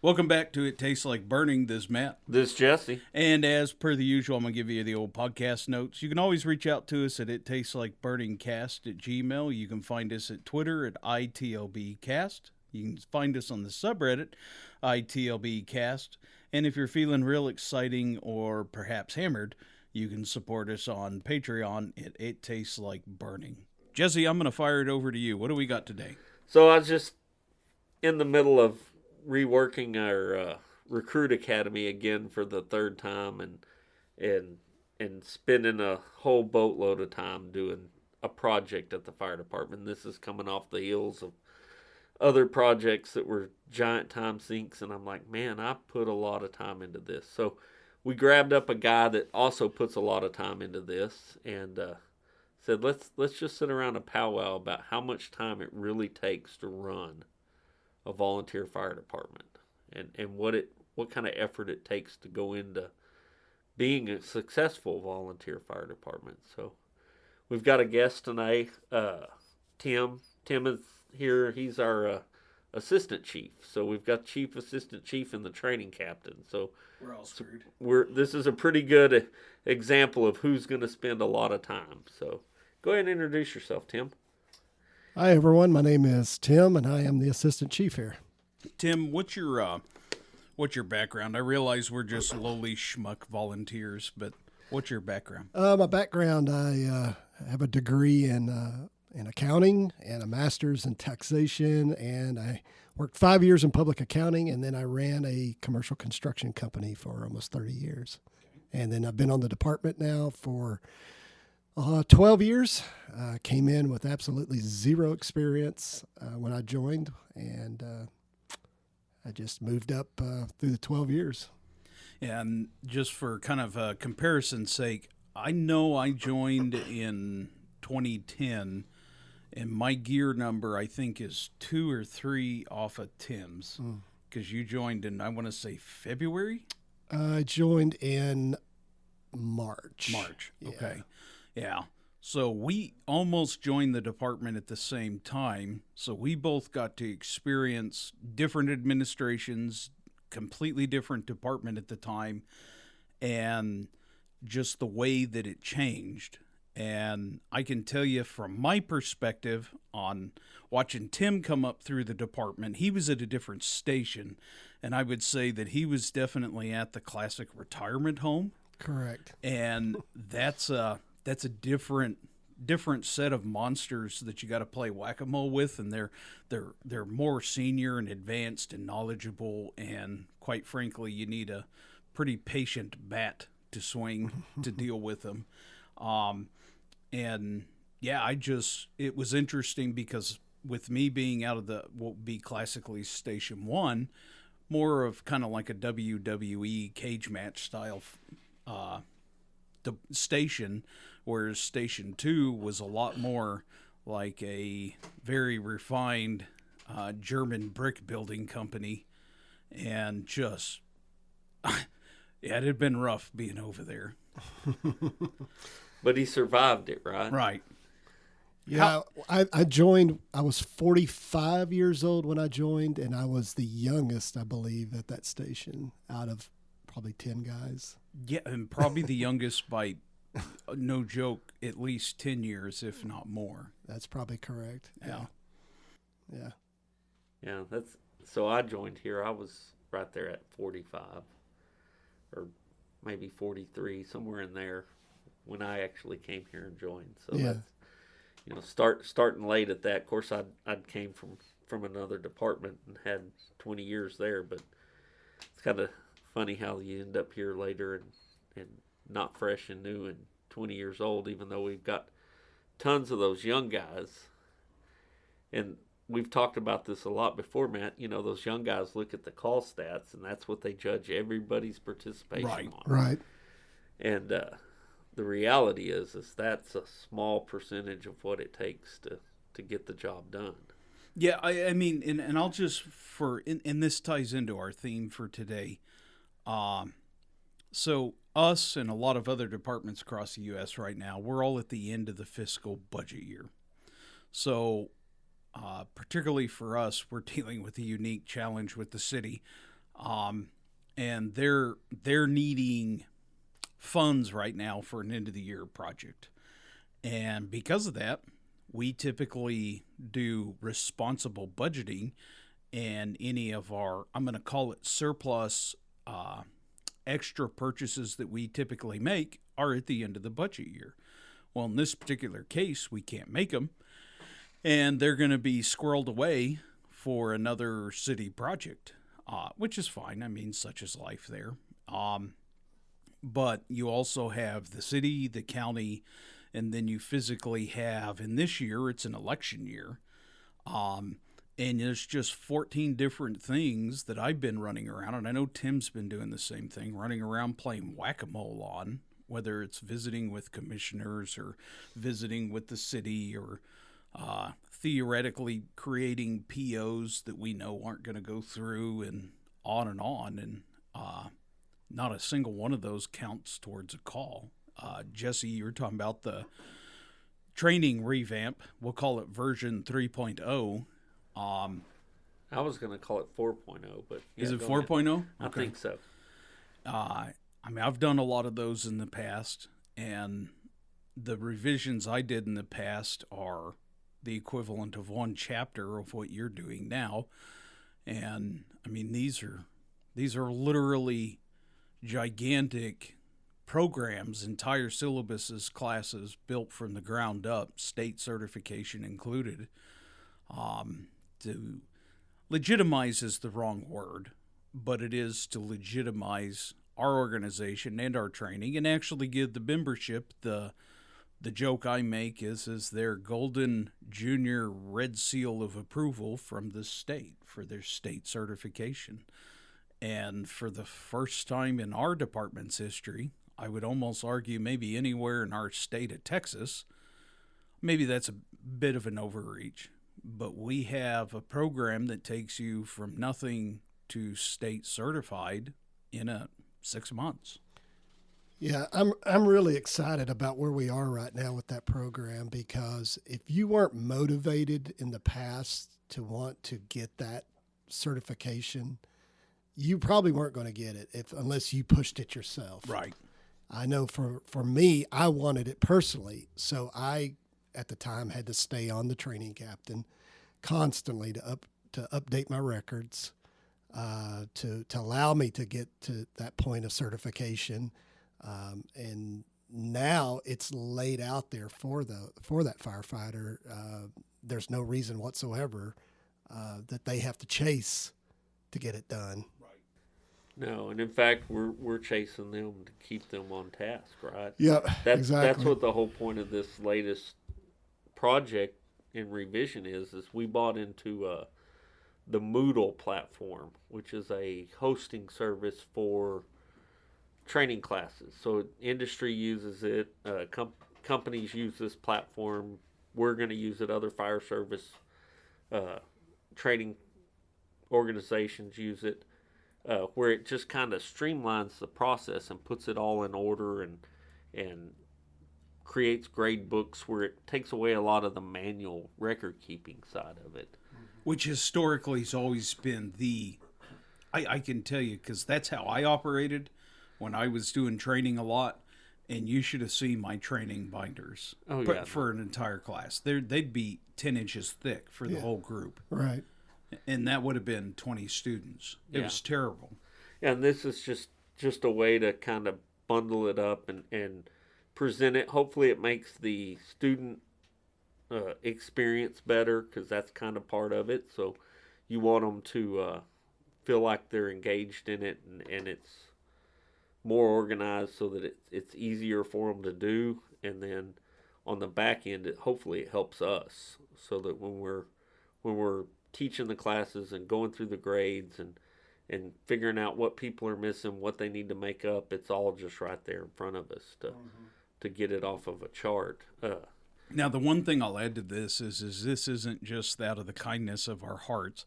Welcome back to It Tastes Like Burning. This is Matt. This is Jesse. And as per the usual, I'm going to give you the old podcast notes. You can always reach out to us at ittasteslikeburningcast at Gmail. You can find us at Twitter at itlbcast. You can find us on the subreddit, itlbcast. And if you're feeling real exciting or perhaps hammered, you can support us on Patreon at It Tastes Like Burning. Jesse, I'm going to fire it over to you. What do we got today? So I was just in the middle of reworking our recruit academy again for the third time, and spending a whole boatload of time doing a project at the fire department. This is coming off the heels of other projects that were giant time sinks, and I'm like, man, I put a lot of time into this. So we grabbed up a guy that also puts a lot of time into this, and said, let's just sit around a powwow about how much time it really takes to run a volunteer fire department, and what kind of effort it takes to go into being a successful volunteer fire department. So we've got a guest tonight, Tim. Tim is here. He's our assistant chief. So we've got chief, assistant chief, and the training captain. So we're all screwed. This is a pretty good example of who's going to spend a lot of time. So go ahead and introduce yourself, Tim. Hi, everyone. My name is Tim, and I am the assistant chief here. Tim, what's your background? I realize we're just lowly schmuck volunteers, but what's your background? My background, I have a degree in accounting and a master's in taxation, and I worked 5 years in public accounting, and then I ran a commercial construction company for almost 30 years. And then I've been on the department now for 12 years. Came in with absolutely zero experience when I joined, and I just moved up through the 12 years. And just for kind of a comparison's sake, I know I joined in 2010, and my gear number, I think, is 2 or 3 off of Tim's, because you joined in, I want to say, February? I joined in March. Yeah. Okay. Yeah. So we almost joined the department at the same time. So we both got to experience different administrations, completely different department at the time, and just the way that it changed. And I can tell you from my perspective on watching Tim come up through the department, he was at a different station. And I would say that he was definitely at the classic retirement home. Correct. And that's a different set of monsters that you got to play whack-a-mole with, and they're more senior and advanced and knowledgeable, and quite frankly, you need a pretty patient bat to swing to deal with them. And yeah, it was interesting because with me being out of what would be classically Station 1, more of kind of like a WWE cage match style the station, whereas Station 2 was a lot more like a very refined German brick building company, and just yeah, it had been rough being over there. But he survived it, right? Right. Yeah, I joined, I was 45 years old when I joined, and I was the youngest, I believe, at that station out of probably 10 guys. Yeah, and probably the youngest by, no joke, at least 10 years, if not more. That's probably correct. Yeah. Yeah, so I joined here. I was right there at 45 or maybe 43, somewhere in there when I actually came here and joined. So yeah. That's, starting late at that. Of course, I'd came from another department and had 20 years there, but it's kind of funny how you end up here later and not fresh and new and 20 years old, even though we've got tons of those young guys. And we've talked about this a lot before, Matt. Those young guys look at the call stats, and that's what they judge everybody's participation on. Right. And the reality is that's a small percentage of what it takes to get the job done. Yeah, I mean, and I'll just and this ties into our theme for today. So us and a lot of other departments across the U.S. right now, we're all at the end of the fiscal budget year. So particularly for us, we're dealing with a unique challenge with the city. and they're needing funds right now for an end of the year project. And because of that, we typically do responsible budgeting, and any of our, I'm going to call it surplus, extra purchases that we typically make are at the end of the budget year. Well, in this particular case, we can't make them, and they're going to be squirreled away for another city project, which is fine. I mean, such is life there. But you also have the city, the county, and then you physically have, in this year, it's an election year. And there's just 14 different things that I've been running around, and I know Tim's been doing the same thing, running around playing whack-a-mole on, whether it's visiting with commissioners or visiting with the city or theoretically creating POs that we know aren't going to go through and on. And not a single one of those counts towards a call. Jesse, you were talking about the training revamp. We'll call it version 3.0. I was going to call it 4.0, but yeah, is it 4.0? I think so. I mean, I've done a lot of those in the past, and the revisions I did in the past are the equivalent of one chapter of what you're doing now. And I mean, these are literally gigantic programs, entire syllabuses, classes built from the ground up, state certification included. To legitimize is the wrong word, but it is to legitimize our organization and our training, and actually give the membership the joke I make is their golden junior red seal of approval from the state for their state certification. And for the first time in our department's history, I would almost argue maybe anywhere in our state of Texas, maybe that's a bit of an overreach, but we have a program that takes you from nothing to state certified in 6 months. Yeah, I'm really excited about where we are right now with that program, because if you weren't motivated in the past to want to get that certification, you probably weren't going to get it unless you pushed it yourself. Right. I know for me, I wanted it personally, so I at the time had to stay on the training captain constantly to update my records, to allow me to get to that point of certification. And now it's laid out there for that firefighter. There's no reason whatsoever that they have to chase to get it done. No, and in fact, we're chasing them to keep them on task, right? Yeah, exactly. That's exactly. what the whole point of this latest project in revision is we bought into the Moodle platform, which is a hosting service for training classes. So industry uses it, companies use this platform. We're going to use it. Other fire service training organizations use it. Where it just kind of streamlines the process and puts it all in order and creates grade books where it takes away a lot of the manual record keeping side of it. Which historically has always been I can tell you, because that's how I operated when I was doing training a lot, and you should have seen my training binders for an entire class. They'd be 10 inches thick for the whole group. Right. And that would have been 20 students. It was terrible. Yeah, and this is just a way to kind of bundle it up and present it. Hopefully it makes the student experience better, because that's kind of part of it. So you want them to feel like they're engaged in it, and it's more organized so that it's easier for them to do. And then on the back end, hopefully it helps us so that when we're teaching the classes and going through the grades and figuring out what people are missing, what they need to make up, it's all just right there in front of us to get it off of a chart. Now, the one thing I'll add to this is this isn't just out of the kindness of our hearts.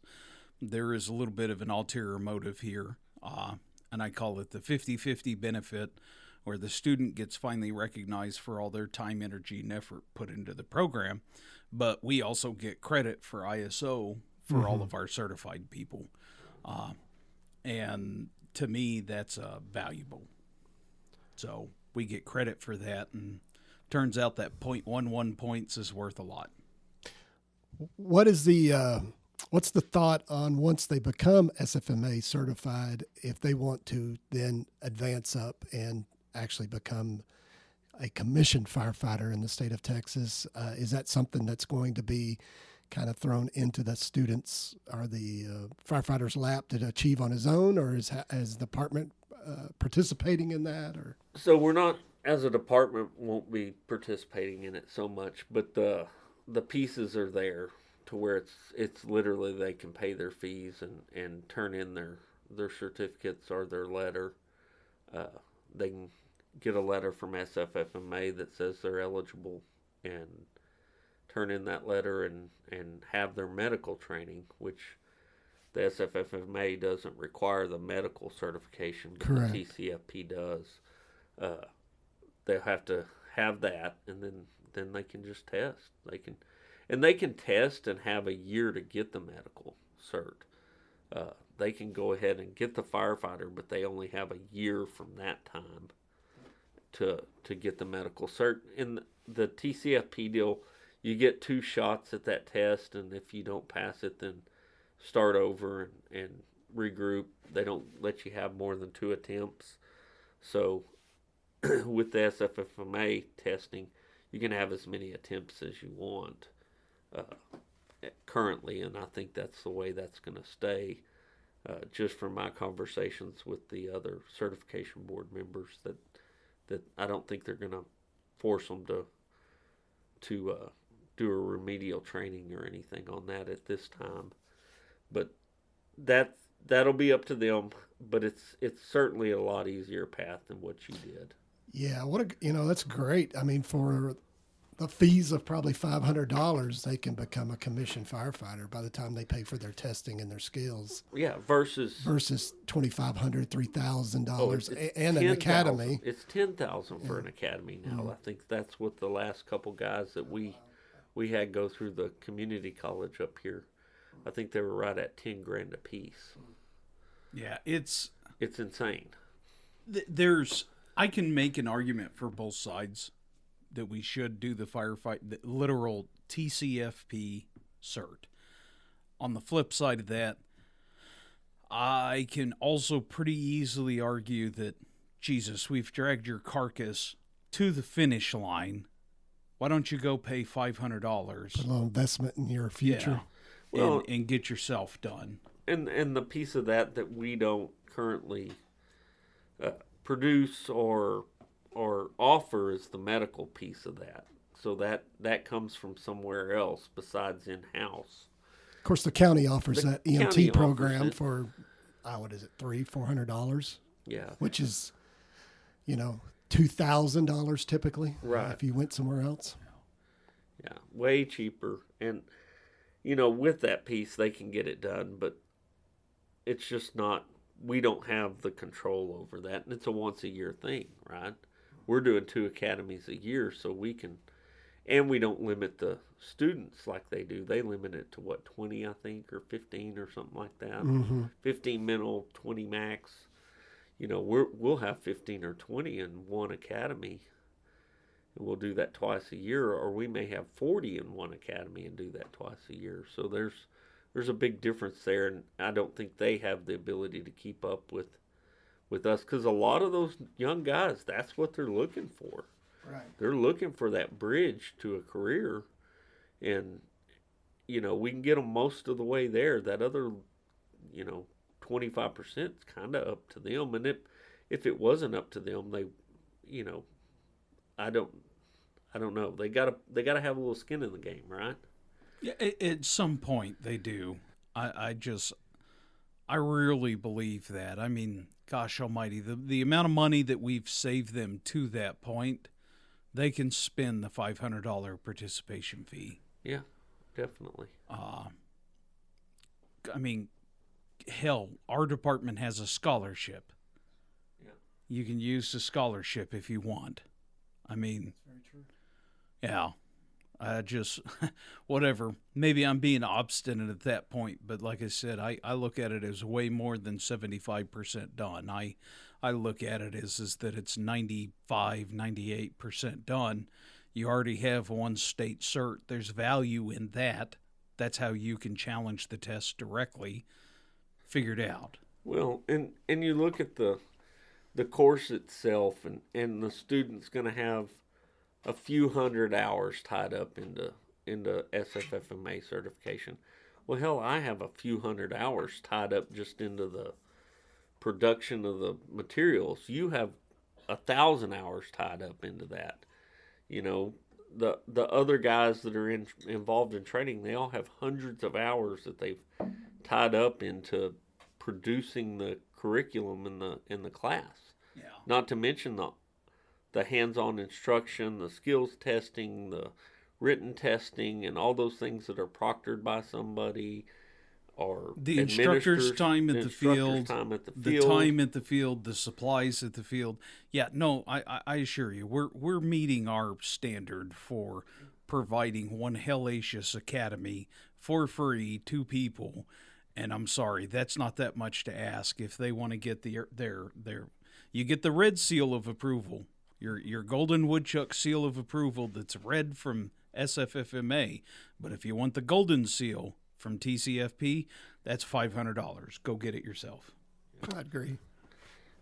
There is a little bit of an ulterior motive here, and I call it the 50-50 benefit, where the student gets finally recognized for all their time, energy, and effort put into the program, but we also get credit for ISO for all of our certified people. And to me, that's valuable. So we get credit for that, and turns out that 0.11 points is worth a lot. What is the what's the thought on once they become SFMA certified, if they want to then advance up and actually become a commissioned firefighter in the state of Texas? Is that something that's going to be kind of thrown into the students or the firefighter's lap to achieve on his own, or is the department participating in that? Or So we're not, as a department, won't be participating in it so much, but the pieces are there to where it's literally they can pay their fees and turn in their certificates or their letter. They can get a letter from SFFMA that says they're eligible and turn in that letter and have their medical training, which the SFFMA doesn't require the medical certification, but Correct. the TCFP does. They'll have to have that, and then they can just test. They can test and have a year to get the medical cert. They can go ahead and get the firefighter, but they only have a year from that time to get the medical cert. In the TCFP deal, you get 2 shots at that test, and if you don't pass it, then start over and regroup. They don't let you have more than 2 attempts. So with the SFFMA testing, you can have as many attempts as you want currently, and I think that's the way that's going to stay. Just from my conversations with the other certification board members, that I don't think they're going to force them to do a remedial training or anything on that at this time. But that'll be up to them. But it's certainly a lot easier path than what you did. yeah, that's great. I mean, for the fees of probably $500, they can become a commissioned firefighter by the time they pay for their testing and their skills. Yeah, versus $2,500, $3,000, and an academy. It's $10,000 for an academy now. Mm-hmm. I think that's what the last couple guys that we had go through the community college up here. I think they were right at $10,000 a piece. Yeah, it's insane. I can make an argument for both sides that we should do the literal TCFP cert. On the flip side of that, I can also pretty easily argue that, Jesus, we've dragged your carcass to the finish line. Why don't you go pay $500? Put a little investment in your future. Yeah, well, and get yourself done. And the piece of that we don't currently produce or offer is the medical piece of that. So that comes from somewhere else besides in-house. Of course, the county offers that EMT program for, what is it, $300-$400? Yeah. Which is, $2,000 typically. Right. If you went somewhere else. Yeah, way cheaper. And, with that piece, they can get it done, but it's just not, we don't have the control over that. And it's a once-a-year thing, right? We're doing 2 academies a year, so we can, and we don't limit the students like they do. They limit it to 20, I think, or 15 or something like that. Mm-hmm. 15 mental, 20 max. We'll have 15 or 20 in one academy, and we'll do that twice a year, or we may have 40 in one academy and do that twice a year. So there's a big difference there, and I don't think they have the ability to keep up with us, because a lot of those young guys, that's what they're looking for. Right. They're looking for that bridge to a career, and we can get them most of the way there. That other 25% is kind of up to them, and if it wasn't up to them, they I don't know, they gotta have a little skin in the game, right? Yeah, at some point they do. I really believe that. I mean, gosh almighty, the amount of money that we've saved them to that point, they can spend the $500 participation fee. Yeah, definitely. I mean, hell, our department has a scholarship. Yeah. You can use the scholarship if you want. I mean, That's very true. yeah. I just, whatever. Maybe I'm being obstinate at that point, but like I said, I look at it as way more than 75% done. I look at it as that it's 95, 98% done. You already have one state cert. There's value in that. That's how you can challenge the test directly. Figured out. Well, and you look at the course itself, and the student's going to have a few hundred hours tied up into SFFMA certification. Well, hell, I have a few hundred hours tied up just into the production of the materials. You have 1,000 hours tied up into that. You know, the other guys that are involved in training, they all have hundreds of hours that they've tied up into producing the curriculum in the class. Yeah. Not to mention the hands-on instruction, the skills testing, the written testing, and all those things that are proctored by somebody, or the instructor's time at the field, the time at the field, the supplies at the field. Yeah, no, I assure you, we're meeting our standard for providing one hellacious academy for free to people. And I'm sorry, that's not that much to ask if they want to get their you get the red seal of approval, your golden woodchuck seal of approval that's red from SFFMA. But if you want the golden seal from TCFP, that's $500. Go get it yourself. I agree.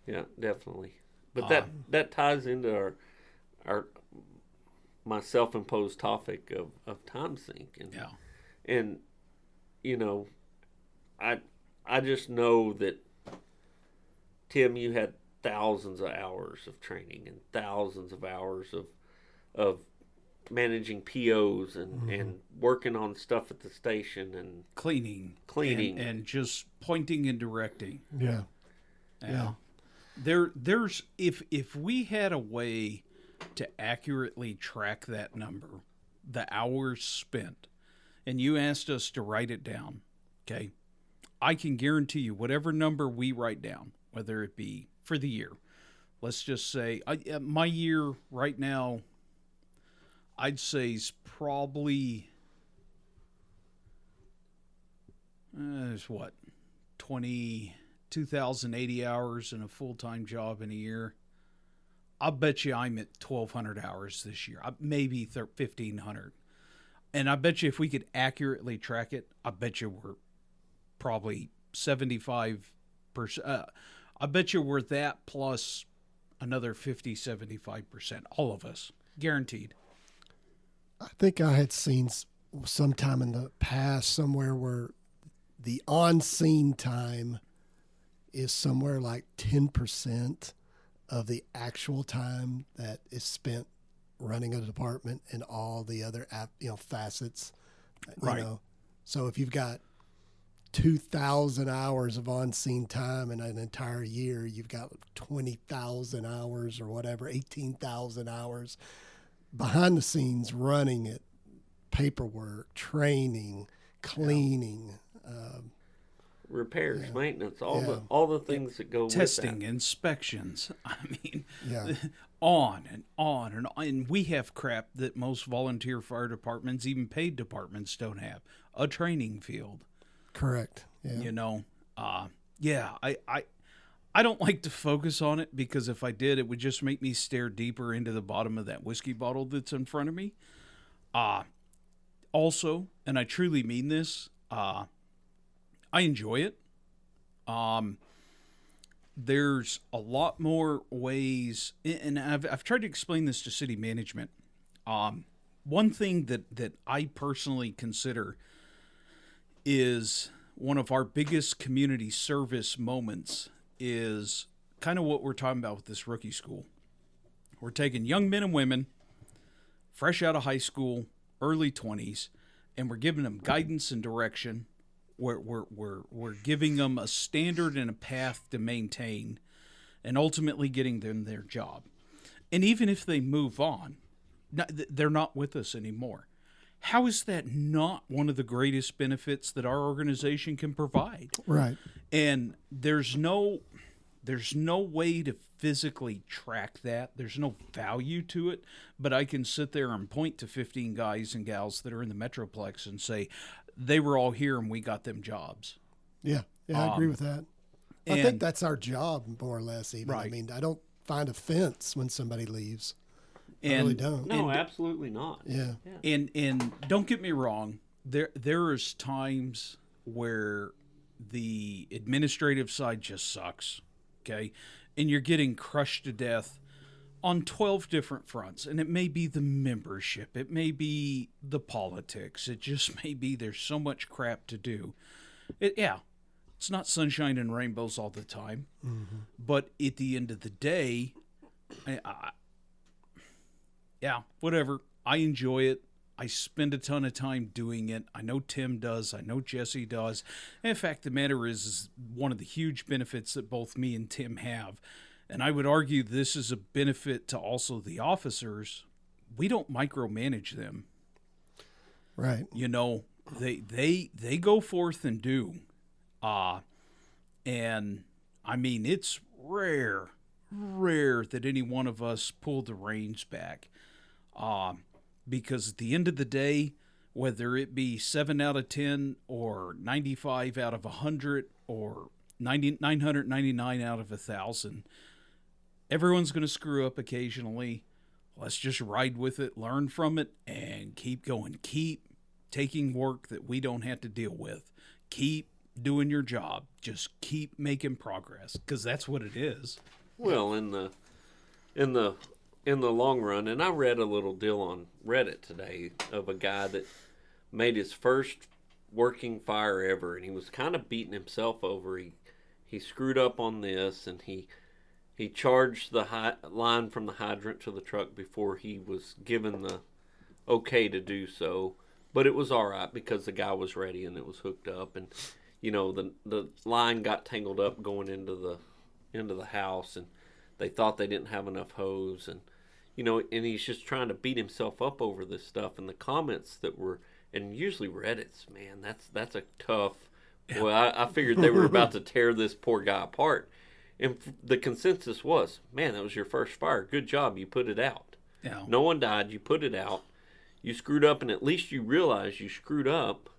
Yeah, definitely. But that ties into our my self-imposed topic of time sink, and you know, I just know that, Tim, you had thousands of hours of training and thousands of hours of managing POs and working on stuff at the station and cleaning and just pointing and directing. Yeah. There's if we had a way to accurately track that number, the hours spent, and you asked us to write it down, okay? I can guarantee you whatever number we write down, whether it be for the year, let's just say my year right now, I'd say is probably, there's what, 22,080 hours in a full-time job in a year. I'll bet you I'm at 1,200 hours this year, maybe 1,500. And I bet you if we could accurately track it, I bet you we're probably 75%. I bet you we're that plus another 50-75%. All of us, guaranteed. I think I had seen sometime in the past somewhere where the on-scene time is somewhere like 10% of the actual time that is spent running a department and all the other facets. Right. So if you've got 2,000 hours of on-scene time in an entire year, you've got 20,000 hours or whatever, 18,000 hours behind the scenes running it, paperwork, training, cleaning, repairs, maintenance, all the things that go testing, with that. Inspections. I mean, on and on and on. And we have crap that most volunteer fire departments, even paid departments, don't have. A training field. Correct. Yeah. You know, I don't like to focus on it because if I did, it would just make me stare deeper into the bottom of that whiskey bottle that's in front of me. Also, and I truly mean this, I enjoy it. There's a lot more ways, and I've tried to explain this to city management. One thing that I personally consider is one of our biggest community service moments is kind of what we're talking about with this rookie school. We're taking young men and women fresh out of high school, early 20s, and we're giving them guidance and direction. We're giving them a standard and a path to maintain and ultimately getting them their job. And even if they move on, they're not with us anymore. How is that not one of the greatest benefits that our organization can provide? Right. And there's no, There's no way to physically track that. There's no value to it, but I can sit there and point to 15 guys and gals that are in the Metroplex and say, they were all here and we got them jobs. Yeah, I agree with that. I and- think that's our job, more or less, even. I Right. mean, I don't find offense when somebody leaves. I And- really don't. No, absolutely not. Yeah. And don't get me wrong, there is times where the administrative side just sucks, okay? And you're getting crushed to death on 12 different fronts. And it may be the membership, it may be the politics, it just may be there's so much crap to do. It's not sunshine and rainbows all the time. Mm-hmm. But at the end of the day, whatever. I enjoy it. I spend a ton of time doing it. I know Tim does. I know Jesse does. And in fact, the matter is one of the huge benefits that both me and Tim have. And I would argue this is a benefit to also the officers. We don't micromanage them. Right. You know, they go forth and do. And I mean, it's rare that any one of us pull the reins back. Because at the end of the day, whether it be 7 out of 10 or 95 out of 100 or 999 out of 1,000, everyone's going to screw up occasionally. Let's just ride with it, learn from it, and keep going. Keep taking work that we don't have to deal with. Keep doing your job. Just keep making progress, because that's what it is. Well, in the long run, and I read a little deal on Reddit today of a guy that made his first working fire ever, and he was kind of beating himself over. He screwed up on this, and he charged the line from the hydrant to the truck before he was given the okay to do so. But it was all right because the guy was ready and it was hooked up, and you know the line got tangled up going into the house, and they thought they didn't have enough hose, and you know, and he's just trying to beat himself up over this stuff. And the comments that were, and usually Reddit's, man, that's a tough. Yeah. Well, I figured they were about to tear this poor guy apart, and the consensus was, man, that was your first fire. Good job, you put it out. Yeah. No one died. You put it out. You screwed up, and at least you realize you screwed up,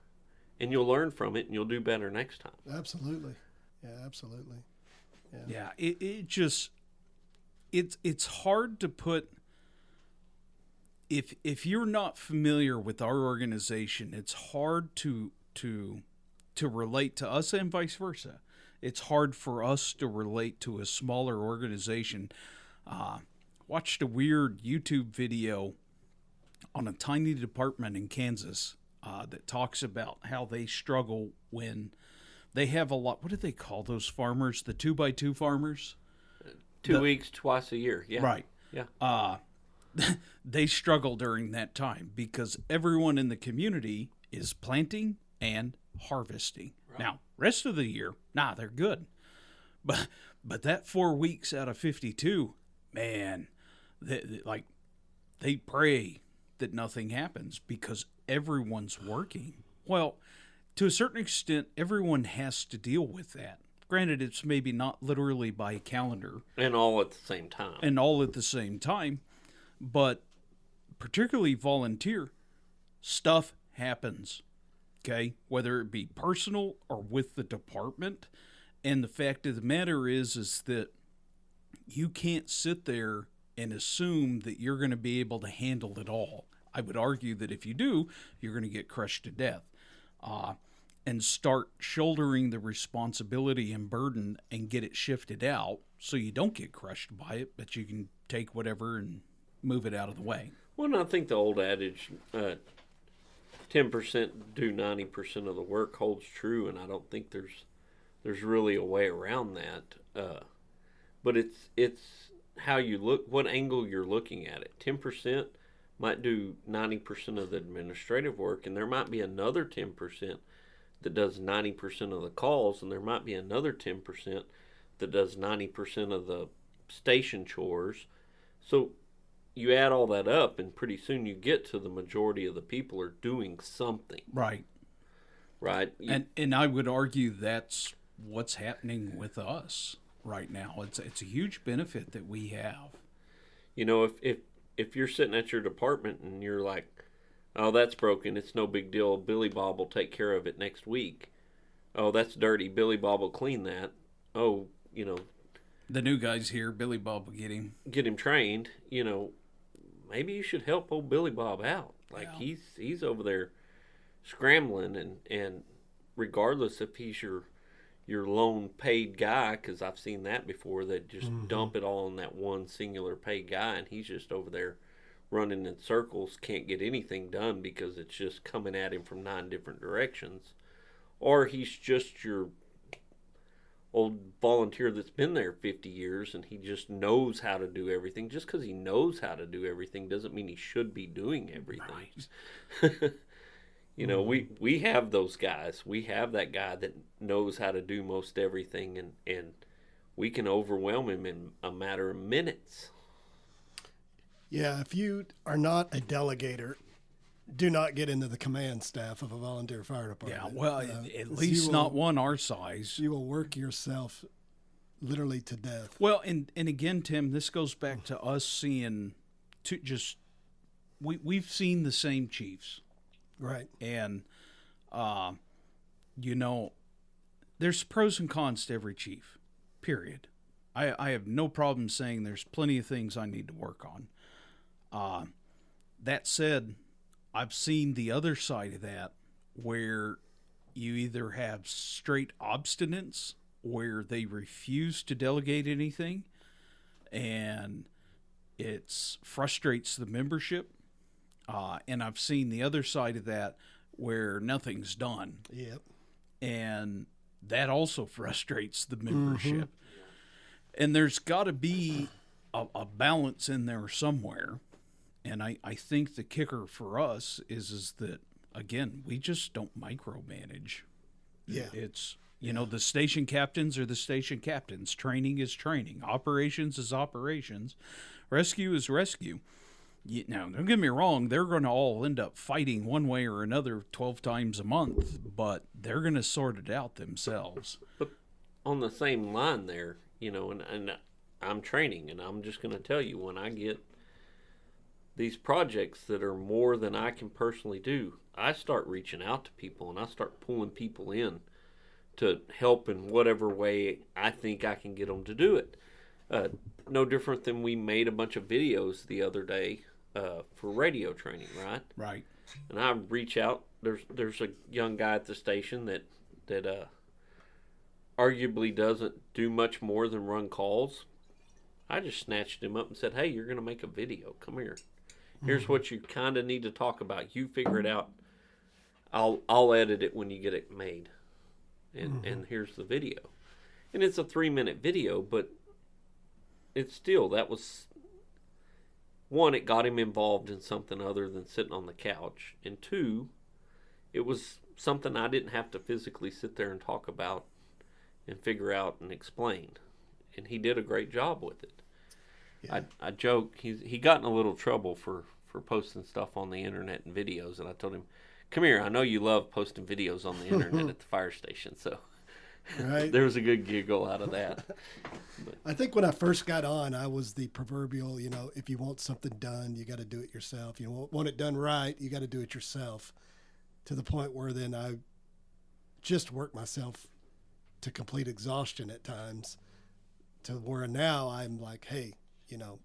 and you'll learn from it, and you'll do better next time. Absolutely. Yeah, absolutely. Yeah, it just it's hard to put. If you're not familiar with our organization, it's hard to relate to us, and vice versa. It's hard for us to relate to a smaller organization. Watched a weird YouTube video on a tiny department in Kansas that talks about how they struggle when they have a lot. What do they call those farmers? The 2x2 farmers? 2 weeks, twice a year. Yeah. Right. Yeah. They struggle during that time because everyone in the community is planting and harvesting. Right. Now, rest of the year, they're good. But that 4 weeks out of 52, man, they pray that nothing happens because everyone's working. Well, to a certain extent, everyone has to deal with that. Granted, it's maybe not literally by calendar. And all at the same time. But particularly volunteer, stuff happens, okay? Whether it be personal or with the department. And the fact of the matter is that you can't sit there and assume that you're going to be able to handle it all. I would argue that if you do, you're going to get crushed to death. And start shouldering the responsibility and burden and get it shifted out so you don't get crushed by it, but you can take whatever and move it out of the way. Well, and I think the old adage, 10% do 90% of the work holds true, and I don't think there's really a way around that. But it's how you look, what angle you're looking at it. 10% might do 90% of the administrative work, and there might be another 10% that does 90% of the calls, and there might be another 10% that does 90% of the station chores. So you add all that up, and pretty soon you get to the majority of the people are doing something. Right. Right. And I would argue that's what's happening with us. right now. It's a huge benefit that we have. You know, if you're sitting at your department and you're like, oh, that's broken, it's no big deal, Billy Bob will take care of it next week. Oh, that's dirty, Billy Bob will clean that. Oh, you know, The new guy's here. Billy Bob will get him trained. You know, maybe you should help old Billy Bob out. Like Yeah. he's over there scrambling, and regardless if he's your lone paid guy, because I've seen that before, that just dump it all on that one singular paid guy, and he's just over there running in circles, can't get anything done because it's just coming at him from 9 different directions. Or he's just your old volunteer that's been there 50 years and he just knows how to do everything. Just because he knows how to do everything doesn't mean he should be doing everything. Right. You know, we have those guys. We have that guy that knows how to do most everything, and we can overwhelm him in a matter of minutes. Yeah, if you are not a delegator, do not get into the command staff of a volunteer fire department. Yeah, well, at least not one our size. You will work yourself literally to death. Well, and again, Tim, this goes back to us seeing, we've seen the same chiefs. Right. And, you know, there's pros and cons to every chief, period. I have no problem saying there's plenty of things I need to work on. That said, I've seen the other side of that where you either have straight obstinance where they refuse to delegate anything and it frustrates the membership. And I've seen the other side of that where nothing's done. Yep. And that also frustrates the membership. And there's got to be a balance in there somewhere. And I think the kicker for us is that, again, we just don't micromanage. Yeah. It's, you know, the station captains are the station captains. Training is training. Operations is operations. Rescue is rescue. Now, don't get me wrong, they're going to all end up fighting one way or another 12 times a month, but they're going to sort it out themselves. But on the same line there, you know, and I'm training, and I'm just going to tell you, when I get these projects that are more than I can personally do, I start reaching out to people, and I start pulling people in to help in whatever way I think I can get them to do it. No different than we made a bunch of videos the other day for radio training, right? Right. And I reach out. There's a young guy at the station that arguably doesn't do much more than run calls. I just snatched him up and said, "Hey, you're going to make a video. Come here. Here's what you kind of need to talk about. You figure it out. I'll edit it when you get it made. And here's the video." And it's a 3-minute video, but it's still, that was, one, it got him involved in something other than sitting on the couch, and 2, it was something I didn't have to physically sit there and talk about and figure out and explain, and he did a great job with it. Yeah. I joke, he got in a little trouble for posting stuff on the internet and videos, and I told him, "Come here, I know you love posting videos on the internet at the fire station," so right. There was a good giggle out of that. But I think when I first got on, I was the proverbial, you know, if you want something done, you got to do it yourself. You want it done right, you got to do it yourself. To the point where then I just worked myself to complete exhaustion at times, to where now I'm like, hey, you know,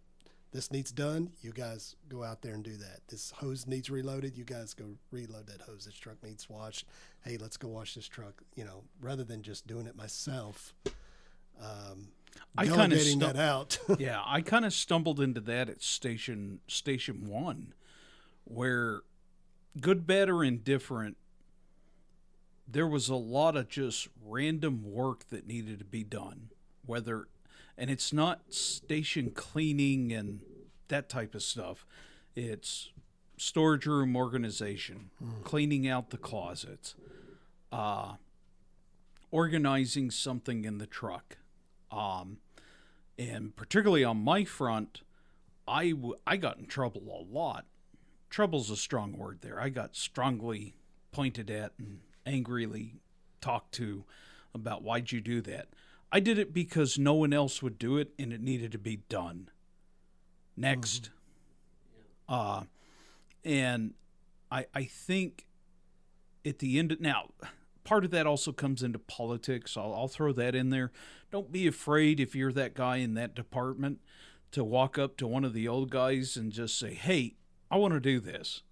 this needs done, you guys go out there and do that. This hose needs reloaded, you guys go reload that hose. This truck needs washed, hey, let's go wash this truck. You know, rather than just doing it myself, delegating that out. Yeah, I kind of stumbled into that at Station 1, where, good, bad, or indifferent, there was a lot of just random work that needed to be done. And it's not station cleaning and that type of stuff. It's storage room organization, cleaning out the closets, organizing something in the truck. And particularly on my front, I got in trouble a lot. Trouble's a strong word there. I got strongly pointed at and angrily talked to about, why'd you do that? I did it because no one else would do it, and it needed to be done. Next. And I think at the end, now, part of that also comes into politics. I'll throw that in there. Don't be afraid if you're that guy in that department to walk up to one of the old guys and just say, hey, I want to do this,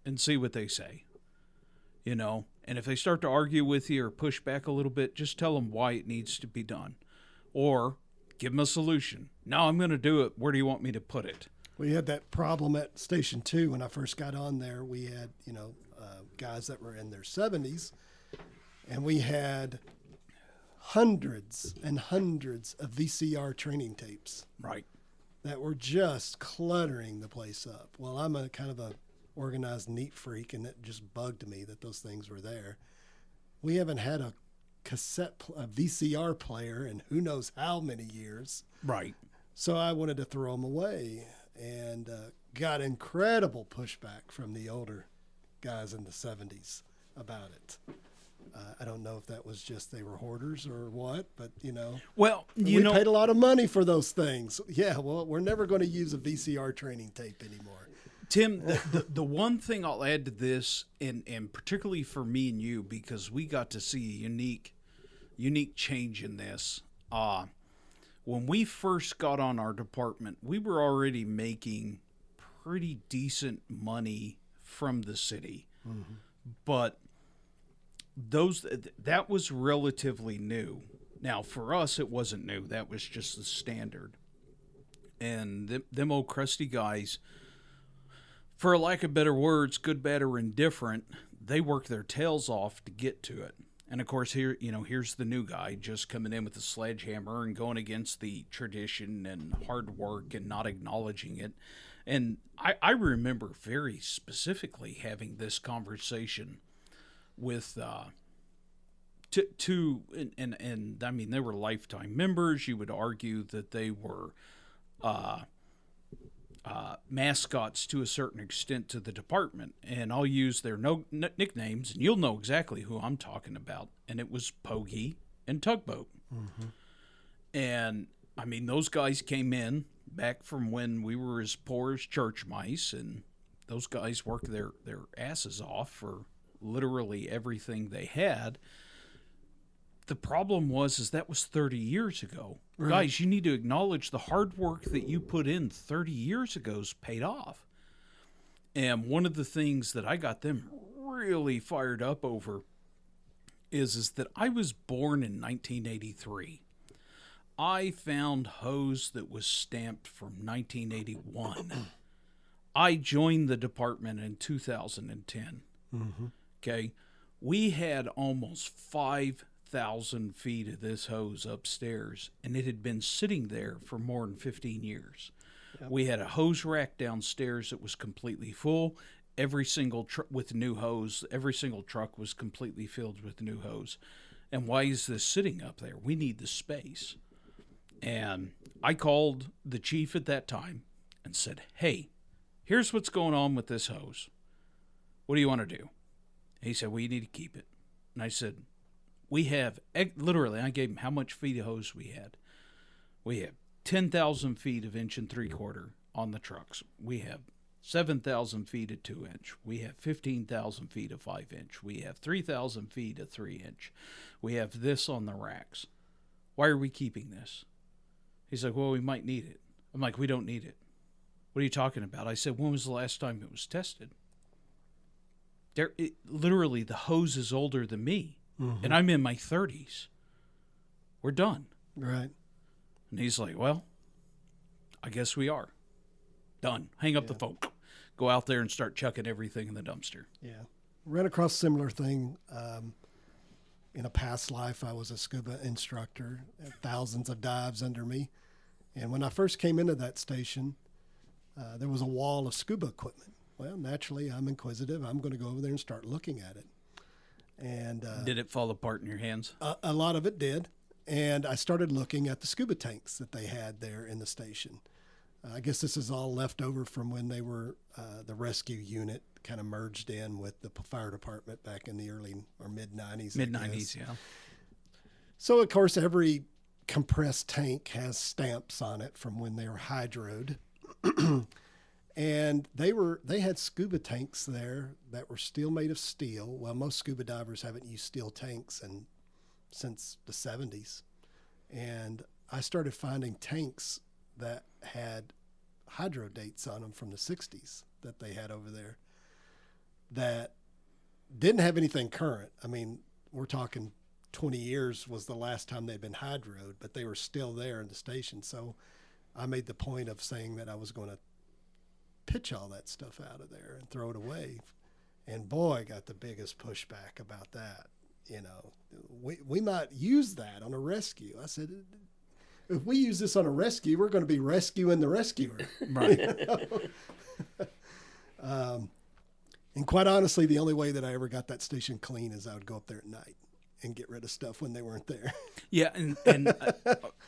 and see what they say. You know, and if they start to argue with you or push back a little bit, just tell them why it needs to be done. Or give them a solution. No, I'm going to do it. Where do you want me to put it? We had that problem at Station 2 when I first got on there. We had, guys that were in their 70s, and we had hundreds and hundreds of VCR training tapes. Right. That were just cluttering the place up. Well, I'm a kind of a organized neat freak, and it just bugged me that those things were there. We haven't had a VCR player in who knows how many years. Right. So I wanted to throw them away, and got incredible pushback from the older guys in the 70s about it. I don't know if that was just they were hoarders or what, but Well, we paid a lot of money for those things. Yeah, well, we're never going to use a VCR training tape anymore. Tim, the one thing I'll add to this, and particularly for me and you, because we got to see a unique change in this. When we first got on our department, we were already making pretty decent money from the city. Mm-hmm. But that was relatively new. Now, for us, it wasn't new. That was just the standard. And them old crusty guys, for lack of better words, good, bad, or indifferent, they work their tails off to get to it. And of course, here's the new guy just coming in with a sledgehammer and going against the tradition and hard work and not acknowledging it. And I remember very specifically having this conversation with two, and I mean, they were lifetime members. You would argue that they were mascots to a certain extent to the department, and I'll use their nicknames, and you'll know exactly who I'm talking about. And it was Pogey and Tugboat. Mm-hmm. And I mean, those guys came in back from when we were as poor as church mice, and those guys worked their asses off for literally everything they had. The problem was that was 30 years ago. Right. Guys, you need to acknowledge the hard work that you put in 30 years ago's paid off. And one of the things that I got them really fired up over is that I was born in 1983. I found hose that was stamped from 1981. I joined the department in 2010. Mm-hmm. Okay. We had almost 5,000 feet of this hose upstairs, and it had been sitting there for more than 15 years. Yep. We had a hose rack downstairs that was completely full. Every single truck with new hose, every single truck was completely filled with new hose. And why is this sitting up there? We need the space. And I called the chief at that time and said, hey, here's what's going on with this hose. What do you want to do? He said, well, you need to keep it. And I said, we have, literally, I gave him how much feet of hose we had. We have 10,000 feet of 1 3/4 on the trucks. We have 7,000 feet of 2-inch. We have 15,000 feet of 5-inch. We have 3,000 feet of 3-inch. We have this on the racks. Why are we keeping this? He's like, well, we might need it. I'm like, we don't need it. What are you talking about? I said, when was the last time it was tested? Literally, the hose is older than me, and I'm in my 30s. We're done. Right. And he's like, well, I guess we are. Done. Hang up the phone. Go out there and start chucking everything in the dumpster. Yeah. Ran across a similar thing. In a past life, I was a scuba instructor, had thousands of dives under me. And when I first came into that station, there was a wall of scuba equipment. Well, naturally, I'm inquisitive. I'm going to go over there and start looking at it. And did it fall apart in your hands? A lot of it did. And I started looking at the scuba tanks that they had there in the station. I guess this is all left over from when they were the rescue unit kind of merged in with the fire department back in the early or mid-90s. Mid-90s, yeah. So, of course, every compressed tank has stamps on it from when they were hydroed. And they had scuba tanks there that were still made of steel. Well, most scuba divers haven't used steel tanks since the 70s. And I started finding tanks that had hydro dates on them from the 60s that they had over there that didn't have anything current. I mean, we're talking 20 years was the last time they'd been hydroed, but they were still there in the station. So I made the point of saying that I was going to pitch all that stuff out of there and throw it away. And boy, I got the biggest pushback about that. You know, we might use that on a rescue. I said, if we use this on a rescue, we're going to be rescuing the rescuer. Right. You know? And quite honestly, the only way that I ever got that station clean is I would go up there at night and get rid of stuff when they weren't there. Yeah, and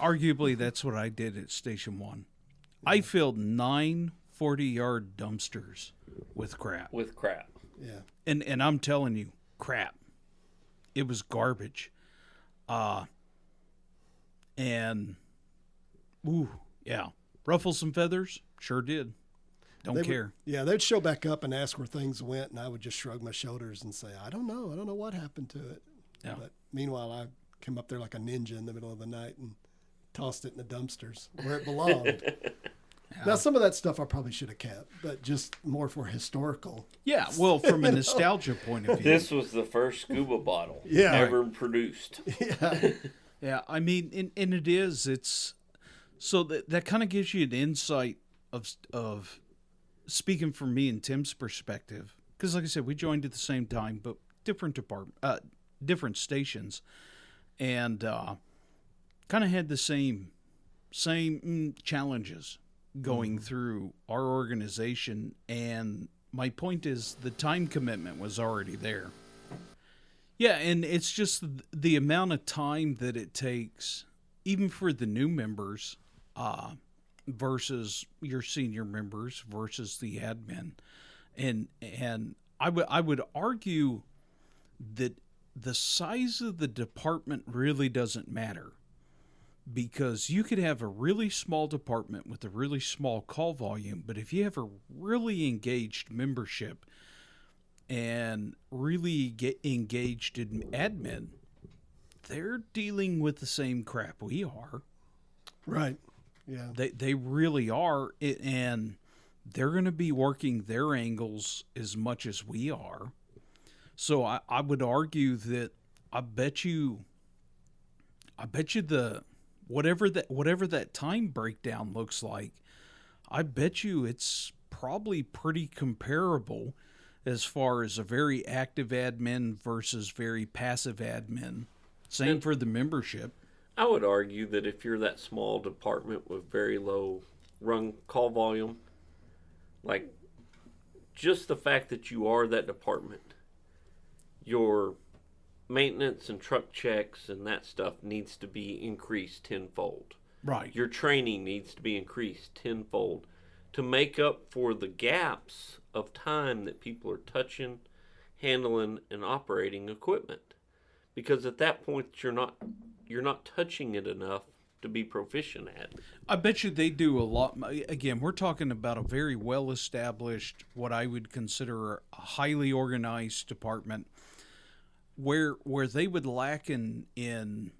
arguably that's what I did at Station 1. I filled 9 40-yard dumpsters with crap. Yeah. And I'm telling you, crap. It was garbage. And, ooh, yeah. Ruffle some feathers? Sure did. Don't care. They'd show back up and ask where things went, and I would just shrug my shoulders and say, I don't know what happened to it. Yeah. But meanwhile, I came up there like a ninja in the middle of the night and tossed it in the dumpsters where it belonged. Yeah. Now, some of that stuff I probably should have kept, but just more for historical. Yeah, well, from a nostalgia point of view. This was the first scuba bottle Yeah. ever produced. Yeah. Yeah, I mean, and it is. It's so that kind of gives you an insight of speaking from me and Tim's perspective, because like I said, we joined at the same time, but different stations, and kind of had the same challenges going through our organization. And my point is, the time commitment was already there. Yeah, and it's just the amount of time that it takes, even for the new members, versus your senior members versus the admin, and I would argue that the size of the department really doesn't matter, because you could have a really small department with a really small call volume, but if you have a really engaged membership and really get engaged in admin, they're dealing with the same crap we are. Right. Yeah. They really are, and they're going to be working their angles as much as we are. So I would argue that I bet you the whatever that time breakdown looks like, I bet you it's probably pretty comparable as far as a very active admin versus very passive admin. Same for the membership. I would argue that if you're that small department with very low run call volume, like just the fact that you are that department, your maintenance and truck checks and that stuff needs to be increased tenfold. Right. Your training needs to be increased tenfold to make up for the gaps of time that people are touching, handling, and operating equipment. Because at that point, you're not touching it enough to be proficient at. I bet you they do a lot. Again, we're talking about a very well-established, what I would consider a highly organized department, where they would lack in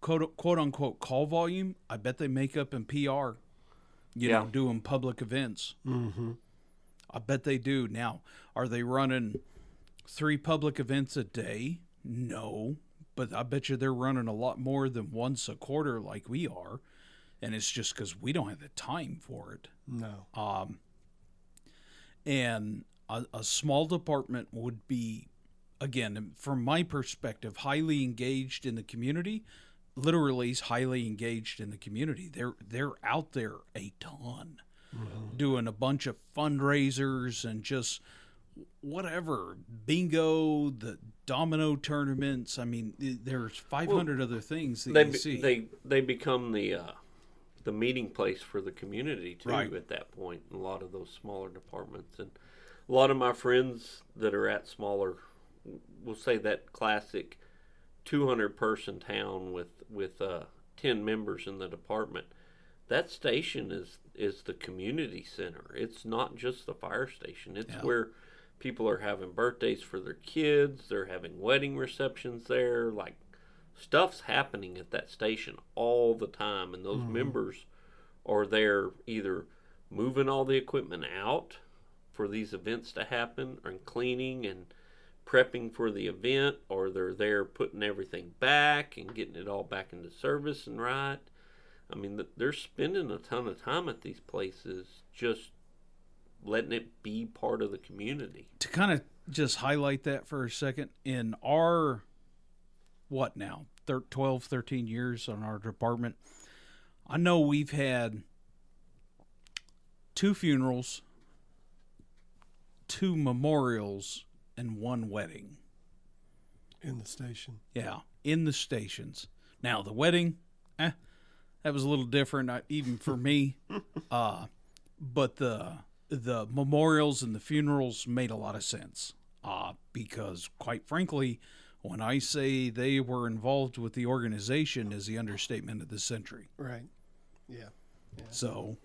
quote unquote call volume. I bet they make up in PR, you know, doing public events. Mm-hmm. I bet they do. Now, are they running 3 public events a day? No. But I bet you they're running a lot more than once a quarter like we are. And it's just because we don't have the time for it. No. And a small department would be, again, from my perspective, highly engaged in the community. Literally is highly engaged in the community. They're out there a ton, doing a bunch of fundraisers and just whatever, bingo, the domino tournaments. I mean, there's 500 other things that you see. They become the meeting place for the community too. Right. At that point, in a lot of those smaller departments, and a lot of my friends that are at smaller, we'll say that classic 200 person town with 10 members in the department, that station is the community center. It's not just the fire station. It's where people are having birthdays for their kids. They're having wedding receptions there. Like, stuff's happening at that station all the time. And those members are there either moving all the equipment out for these events to happen, and cleaning and prepping for the event, or they're there putting everything back and getting it all back into service and right. I mean, they're spending a ton of time at these places, just letting it be part of the community. To kind of just highlight that for a second, in our, 12, 13 years on our department, I know we've had 2 funerals, 2 memorials, and 1 wedding. In the station. Yeah, in the stations. Now, the wedding, that was a little different, even for me. But the memorials and the funerals made a lot of sense. Because, quite frankly, when I say they were involved with the organization is the understatement of the century. Right. Yeah. So.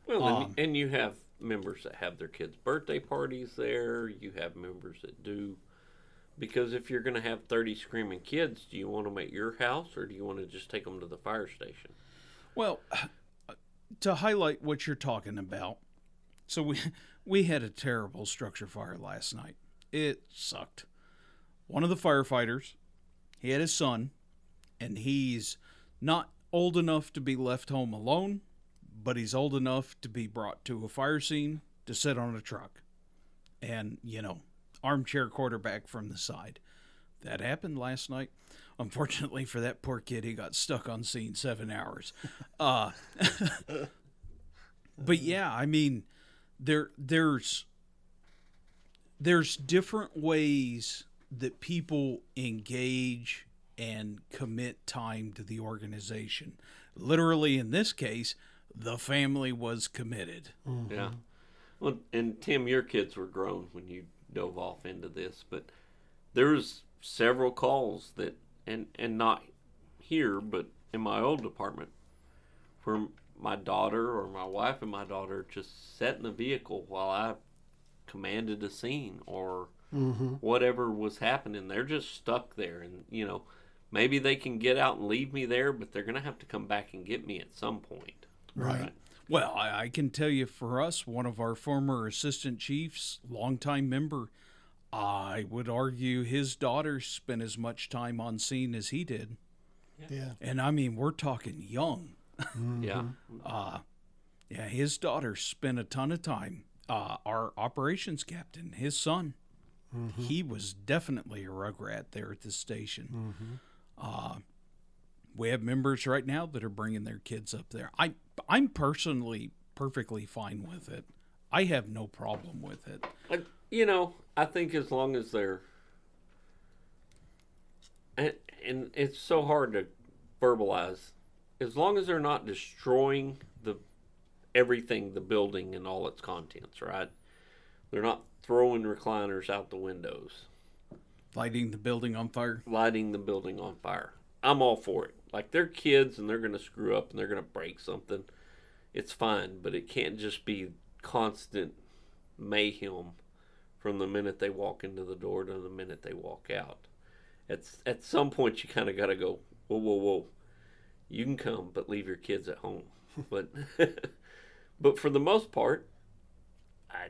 Well, and you have members that have their kids' birthday parties there. You have members that do. Because if you're going to have 30 screaming kids, do you want them at your house, or do you want to just take them to the fire station? Well, to highlight what you're talking about, so we had a terrible structure fire last night. It sucked. One of the firefighters, he had his son, and he's not old enough to be left home alone, but he's old enough to be brought to a fire scene to sit on a truck. And, armchair quarterback from the side. That happened last night. Unfortunately for that poor kid, he got stuck on scene 7 hours. But yeah, I mean, there's different ways that people engage and commit time to the organization. Literally, in this case, the family was committed. Mm-hmm. Yeah. Well, and Tim, your kids were grown when you dove off into this, but there's several calls that, and not here, but in my old department, where my daughter or my wife and my daughter just sat in the vehicle while I commanded a scene or whatever was happening. They're just stuck there, and maybe they can get out and leave me there, but they're going to have to come back and get me at some point. Right. Well, I can tell you for us, one of our former assistant chiefs, longtime member, I would argue his daughter spent as much time on scene as he did. Yeah. And I mean, we're talking young. Yeah. Yeah, his daughter spent a ton of time. Our operations captain, his son, he was definitely a rugrat there at the station. We have members right now that are bringing their kids up there. I'm personally perfectly fine with it. I have no problem with it. I think as long as they're, and it's so hard to verbalize, as long as they're not destroying everything, the building and all its contents, right? They're not throwing recliners out the windows. Lighting the building on fire? Lighting the building on fire. I'm all for it. Like, they're kids and they're going to screw up and they're going to break something. It's fine, but it can't just be constant mayhem from the minute they walk into the door to the minute they walk out. At some point, you kind of got to go, whoa, whoa, whoa. You can come, but leave your kids at home. But but for the most part,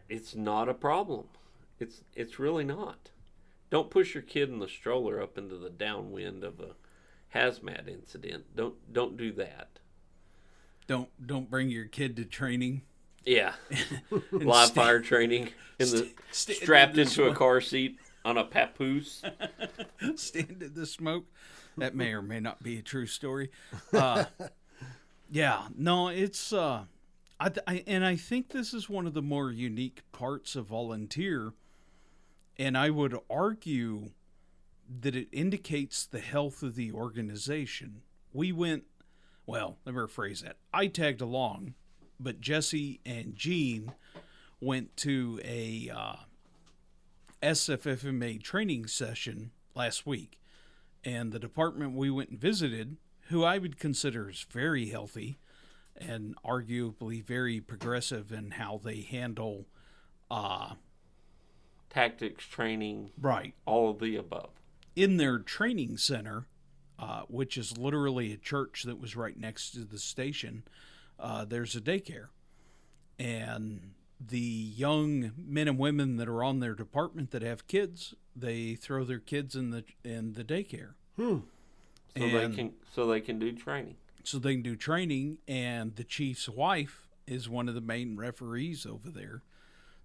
it's not a problem. It's really not. Don't push your kid in the stroller up into the downwind of a hazmat incident. Don't do that. Don't bring your kid to training. Yeah, live fire training strapped into a car seat on a papoose. Stand in the smoke. That may or may not be a true story. Yeah, no, it's I think this is one of the more unique parts of volunteer, and I would argue that it indicates the health of the organization. Let me rephrase that. I tagged along, but Jesse and Gene went to a SFFMA training session last week, and the department we went and visited who I would consider is very healthy and arguably very progressive in how they handle, uh, Tactics, training, right, all of the above. in their training center, which is literally a church that was right next to the station. There's a daycare, and the young men and women that are on their department that have kids, they throw their kids in the daycare. So they can do training. So they can do training, and the chief's wife is one of the main referees over there.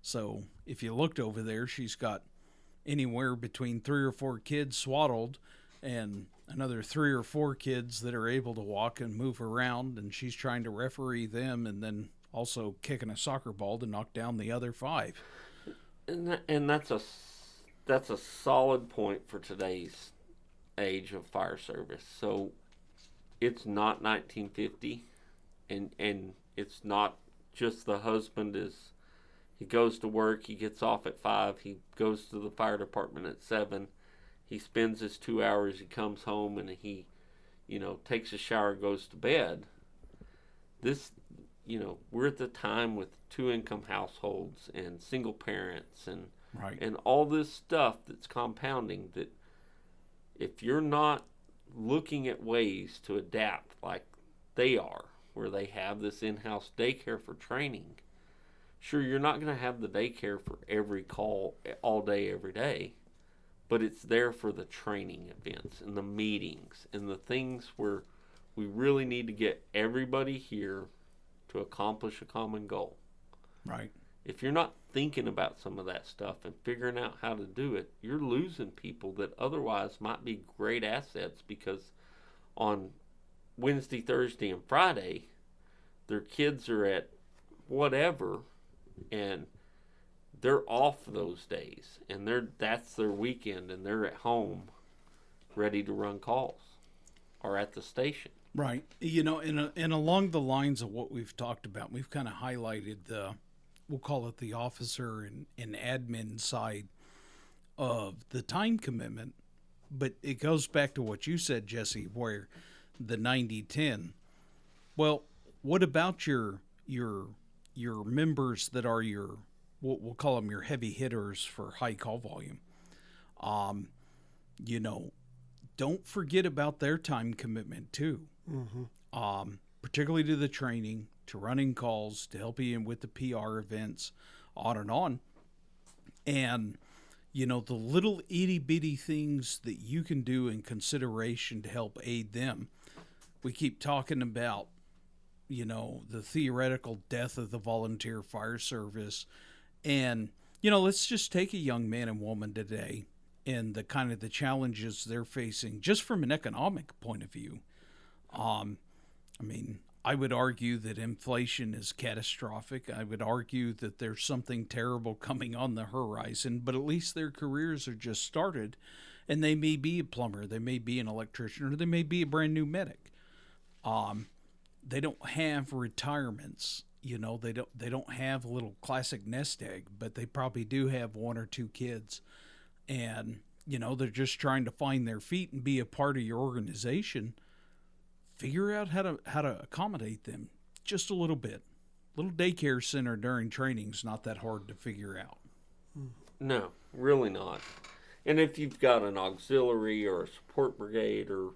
So if you looked over there, she's got anywhere between 3 or 4 kids swaddled and another 3 or 4 kids that are able to walk and move around, and she's trying to referee them and then also kicking a soccer ball to knock down the other 5. And that's a solid point for today's age of fire service. So it's not 1950, and it's not just the husband is. He goes to work, he gets off at 5, he goes to the fire department at 7, he spends his 2 hours, he comes home and he, takes a shower, goes to bed. This, we're at the time with 2-income households and single parents and Right. and all this stuff that's compounding, that if you're not looking at ways to adapt like they are, where they have this in-house daycare for training. Sure, you're not going to have the daycare for every call all day, every day, but it's there for the training events and the meetings and the things where we really need to get everybody here to accomplish a common goal. Right. If you're not thinking about some of that stuff and figuring out how to do it, you're losing people that otherwise might be great assets, because on Wednesday, Thursday, and Friday, their kids are at whatever, and they're off those days, and that's their weekend, and they're at home ready to run calls or at the station. Right. And along the lines of what we've talked about, we've kind of highlighted we'll call it the officer and admin side of the time commitment. But it goes back to what you said, Jesse, where the 90-10. Well, what about your members that are we'll call them your heavy hitters for high call volume? Don't forget about their time commitment too. Mm-hmm. Particularly to the training, to running calls, to help you with the PR events, on and on. And, the little itty bitty things that you can do in consideration to help aid them. We keep talking about, the theoretical death of the volunteer fire service. And, let's just take a young man and woman today and the kind of the challenges they're facing just from an economic point of view. I would argue that inflation is catastrophic. I would argue that there's something terrible coming on the horizon, but at least their careers are just started, and they may be a plumber, they may be an electrician, or they may be a brand new medic. They don't have retirements. They don't have a little classic nest egg, but they probably do have 1 or 2 kids, and they're just trying to find their feet and be a part of your organization. Figure out how to accommodate them just a little bit. Little daycare center during training is not that hard to figure out. No, really not. And if you've got an auxiliary or a support brigade or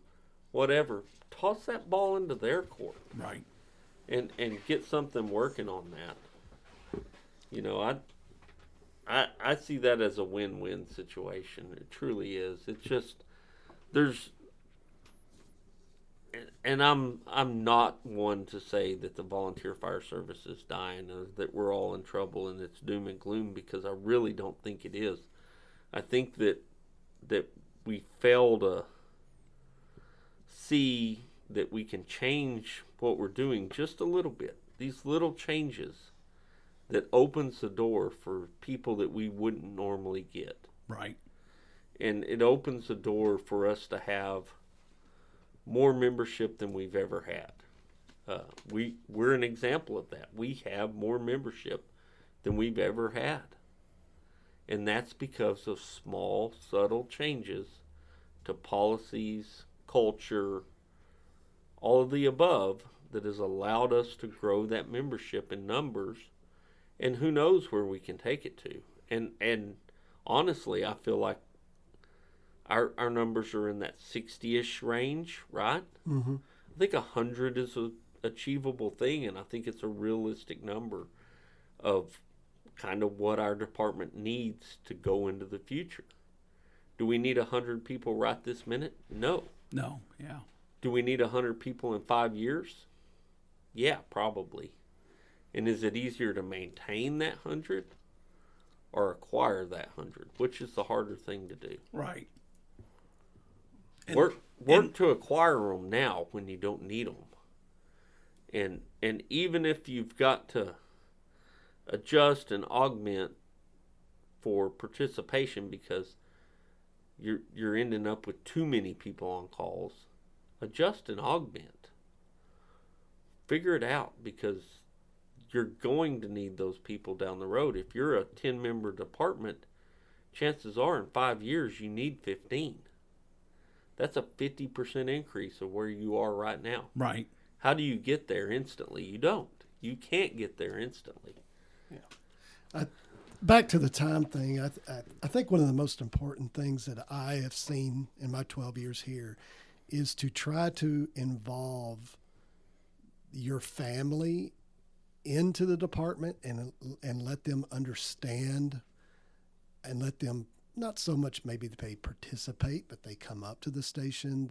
whatever, toss that ball into their court. Right. And get something working on that. I see that as a win-win situation. It truly is. It's just and I'm not one to say that the volunteer fire service is dying, or that we're all in trouble and it's doom and gloom, because I really don't think it is. I think that we fail to see that we can change what we're doing just a little bit. These little changes that opens the door for people that we wouldn't normally get. Right. And it opens the door for us to have more membership than we've ever had. We're an example of that. We have more membership than we've ever had. And that's because of small, subtle changes to policies, culture, all of the above that has allowed us to grow that membership in numbers, and who knows where we can take it to. And honestly, I feel like our numbers are in that 60-ish range, right? Mm-hmm. I think 100 is a achievable thing, and I think it's a realistic number of kind of what our department needs to go into the future. Do we need 100 people right this minute? No. No, yeah. Do we need 100 people in 5 years? Yeah, probably. And is it easier to maintain that 100 or acquire that 100? Which is the harder thing to do? Right. Work to acquire them now when you don't need them. And even if you've got to adjust and augment for participation because you're ending up with too many people on calls, adjust and augment. Figure it out, because you're going to need those people down the road. If you're a 10-member department, chances are in 5 years you need 15. That's a 50% increase of where you are right now. Right. How do you get there instantly? You don't. You can't get there instantly. Yeah. Back to the time thing, I think one of the most important things that I have seen in my 12 years here is to try to involve your family into the department and let them understand and let them not so much maybe they participate, but they come up to the station.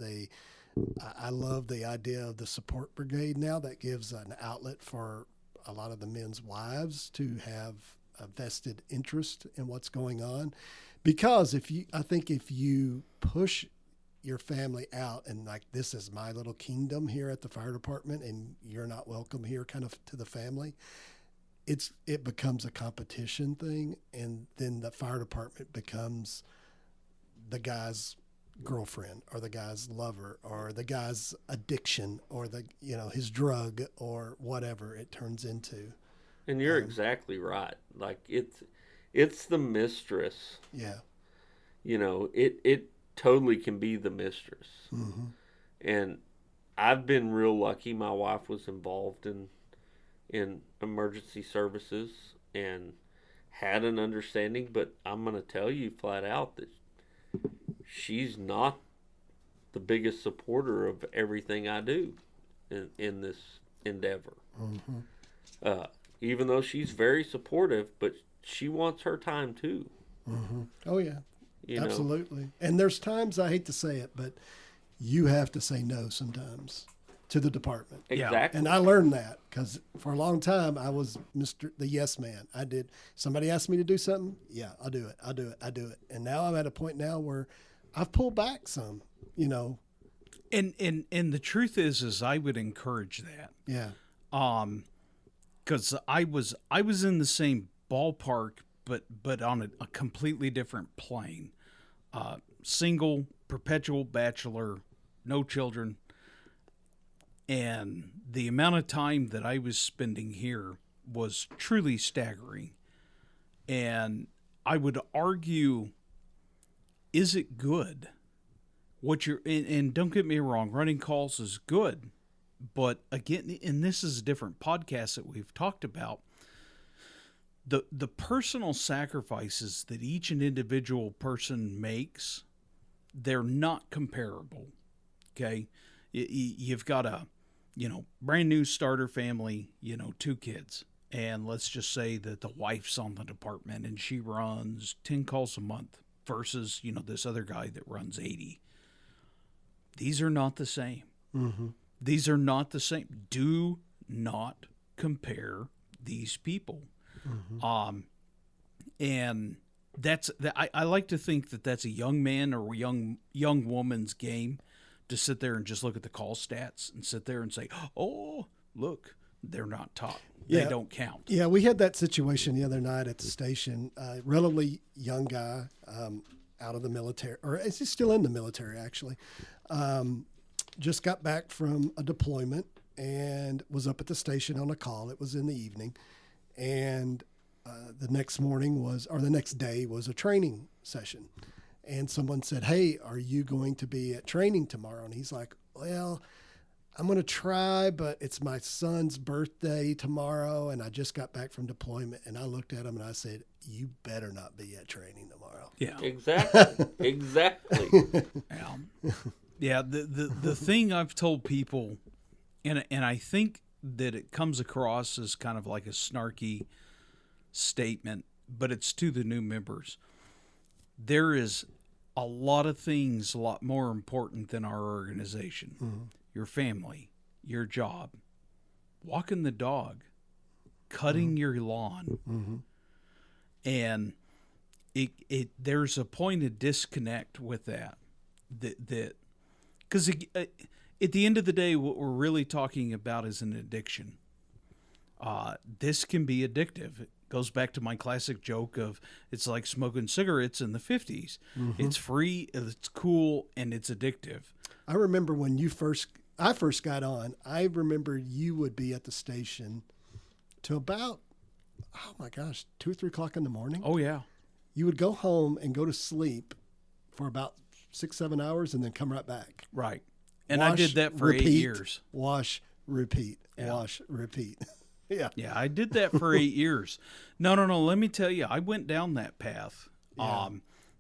I love the idea of the support brigade now. That gives an outlet for a lot of the men's wives to have a vested interest in what's going on. Because I think if you push your family out and like, this is my little kingdom here at the fire department and you're not welcome here kind of to the family, it becomes a competition thing, and then the fire department becomes the guy's girlfriend or the guy's lover or the guy's addiction or his drug or whatever it turns into. And you're exactly right. Like it's the mistress. Yeah. It totally can be the mistress. Mm-hmm. And I've been real lucky. My wife was involved in emergency services and had an understanding, but I'm going to tell you flat out that she's not the biggest supporter of everything I do in this endeavor. Mm-hmm. Even though she's very supportive, but she wants her time too. Mm-hmm. Oh yeah, absolutely. Know? And there's times, I hate to say it, but you have to say no sometimes to the department. Exactly. And I learned that because for a long time I was the yes man. I did. Somebody asked me to do something. Yeah, I'll do it. And now I'm at a point now where I've pulled back some, And the truth is I would encourage that. Yeah. Because I was in the same ballpark, but on a completely different plane. Single, perpetual bachelor, no children. And the amount of time that I was spending here was truly staggering. And I would argue, is it good? And don't get me wrong, running calls is good. But again, and this is a different podcast that we've talked about, the personal sacrifices that each and individual person makes, they're not comparable. Okay? You've got a brand new starter family, 2 kids. And let's just say that the wife's on the department and she runs 10 calls a month versus, this other guy that runs 80. These are not the same. Mm-hmm. These are not the same. Do not compare these people. Mm-hmm. And I like to think that that's a young man or young woman's game, to sit there and just look at the call stats and sit there and say, oh, look, they're not top. They don't count. Yeah, we had that situation the other night at the station. A relatively young guy out of the military, or is he still in the military actually, just got back from a deployment and was up at the station on a call. It was in the evening. And the next day was a training session. And someone said, hey, are you going to be at training tomorrow? And he's like, well, I'm going to try, but it's my son's birthday tomorrow, and I just got back from deployment. And I looked at him and I said, you better not be at training tomorrow. Yeah. Exactly. Exactly. Yeah. The thing I've told people, and I think that it comes across as kind of like a snarky statement, but it's to the new members. There is a lot of things a lot more important than our organization. Mm-hmm. Your family, your job, walking the dog, cutting your lawn. Mm-hmm. And there's a point of disconnect with that because at the end of the day, what we're really talking about is an addiction. This can be addictive. It goes back to my classic joke of it's like smoking cigarettes in the 50s. Mm-hmm. It's free, it's cool, and it's addictive. I remember when I first got on, I remember you would be at the station till about, 2 or 3 o'clock in the morning. Oh, yeah. You would go home and go to sleep for about 6-7 hours and then come right back. Right. And I did that for 8 years. Wash, repeat, wash, repeat. Yeah. Yeah, I did that for 8 years. No. Let me tell you, I went down that path. Yeah.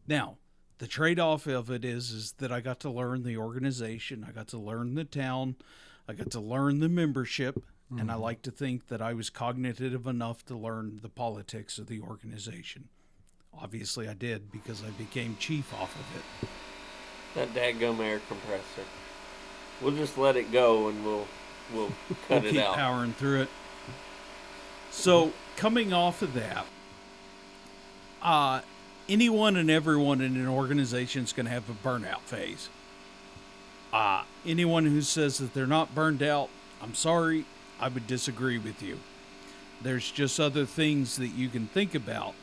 Now, the trade-off of it is that I got to learn the organization. I got to learn the town. I got to learn the membership. Mm-hmm. And I like to think that I was cognitive enough to learn the politics of the organization. Obviously, I did because I became chief off of it. That dadgum air compressor. We'll just let it go and we'll cut it keep out. Powering through it. So, coming off of that, anyone and everyone in an organization is going to have a burnout phase. Anyone who says that they're not burned out, I'm sorry, I would disagree with you. There's just other things that you can think about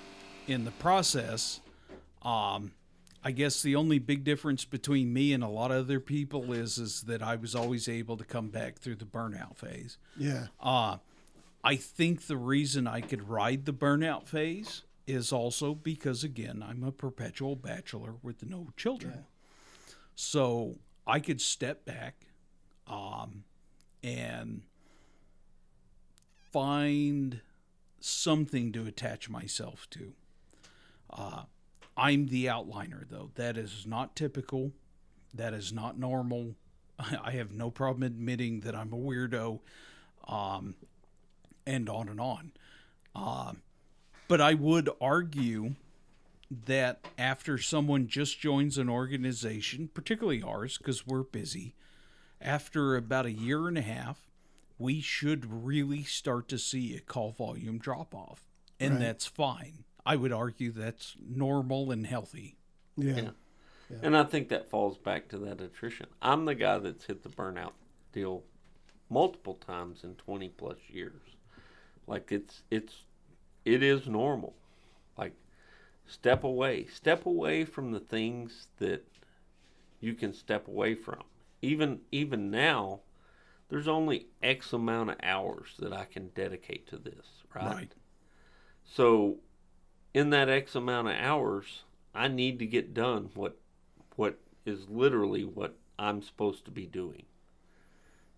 in the process. I guess the only big difference between me and a lot of other people is that I was always able to come back through the burnout phase. Yeah. I think the reason I could ride the burnout phase is also because, again, I'm a perpetual bachelor with no children. Yeah. So I could step back and find something to attach myself to. I'm the outliner, though. That is not typical. That is not normal. I have no problem admitting that I'm a weirdo, and on and on. But I would argue that after someone just joins an organization, particularly ours, because we're busy, after about a year and a half, we should really start to see a call volume drop off. And that's fine. I would argue that's normal and healthy. Yeah. And I think that falls back to that attrition. I'm the guy that's hit the burnout deal multiple times in 20 plus years. Like it is normal. Like step away from the things that you can step away from. Even now, there's only X amount of hours that I can dedicate to this, right? So in that X amount of hours, I need to get done what is literally what I'm supposed to be doing.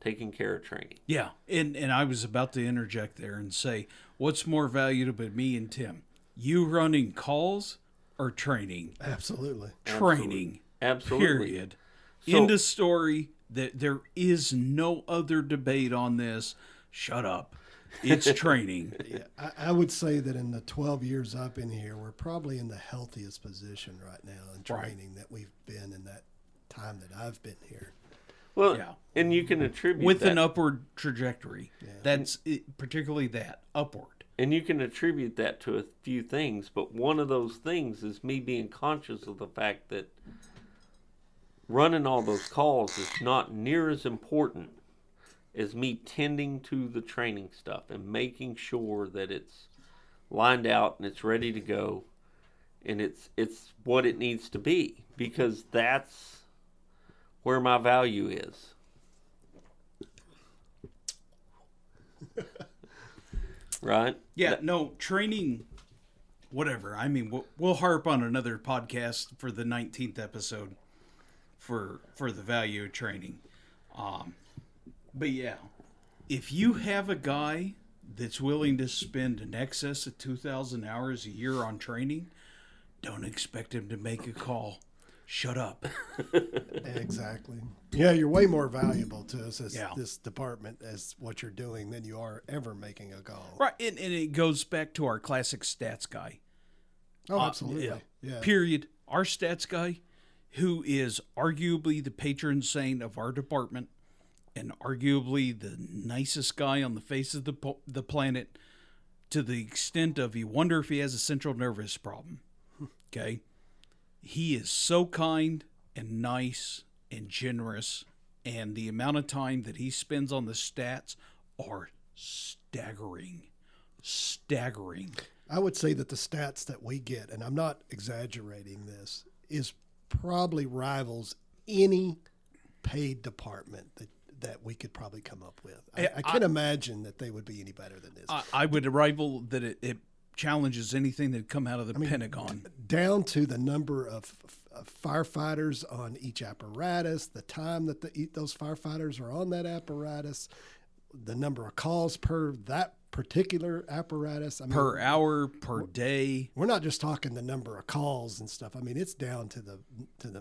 Taking care of training. Yeah, and I was about to interject there and say, what's more valuable to me and Tim? You running calls or training? Absolutely. Training. Absolutely. Period. End of story. That there is no other debate on this. Shut up. It's training. Yeah, I would say that in the 12 years I've been here, we're probably in the healthiest position right now in training that we've been in that time that I've been here. Well, and you can attribute with that. An upward trajectory. Yeah. That's particularly that, upward. And you can attribute that to a few things, but one of those things is me being conscious of the fact that running all those calls is not near as important as me tending to the training stuff and making sure that it's lined out and it's ready to go and it's what it needs to be, because that's where my value is. Right? Yeah, no, training, whatever. I mean, we'll harp on another podcast for the 19th episode for the value of training. But yeah, if you have a guy that's willing to spend in excess of 2,000 hours a year on training, don't expect him to make a call. Shut up. Exactly. Yeah, you're way more valuable to us as Yeah. this department as what you're doing than you are ever making a call. Right, and it goes back to our classic stats guy. Oh, absolutely. Yeah. Period. Our stats guy, who is arguably the patron saint of our department and arguably the nicest guy on the face of the planet, to the extent of you wonder if he has a central nervous problem. Okay? He is so kind and nice and generous, and the amount of time that he spends on the stats are staggering. Staggering. I would say that the stats that we get, and I'm not exaggerating this, is probably rivals any paid department that we could probably come up with. I can't imagine that they would be any better than this. I would rival that it challenges anything that come out of the Pentagon. Down to the number of firefighters on each apparatus, the time that those firefighters are on that apparatus, the number of calls per that particular apparatus. Per hour, per day. We're not just talking the number of calls and stuff. I mean, it's down to the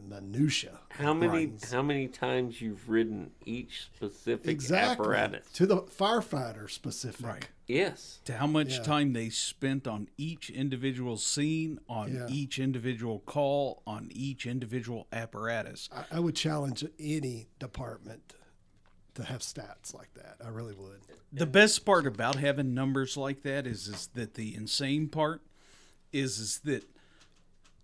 minutia. How many times you've ridden each specific Exactly. apparatus? To the firefighter specific. Right. Yes. To how much time they spent on each individual scene, on each individual call, on each individual apparatus. I would challenge any department to have stats like that. I really would. The best part about having numbers like that is that the insane part is that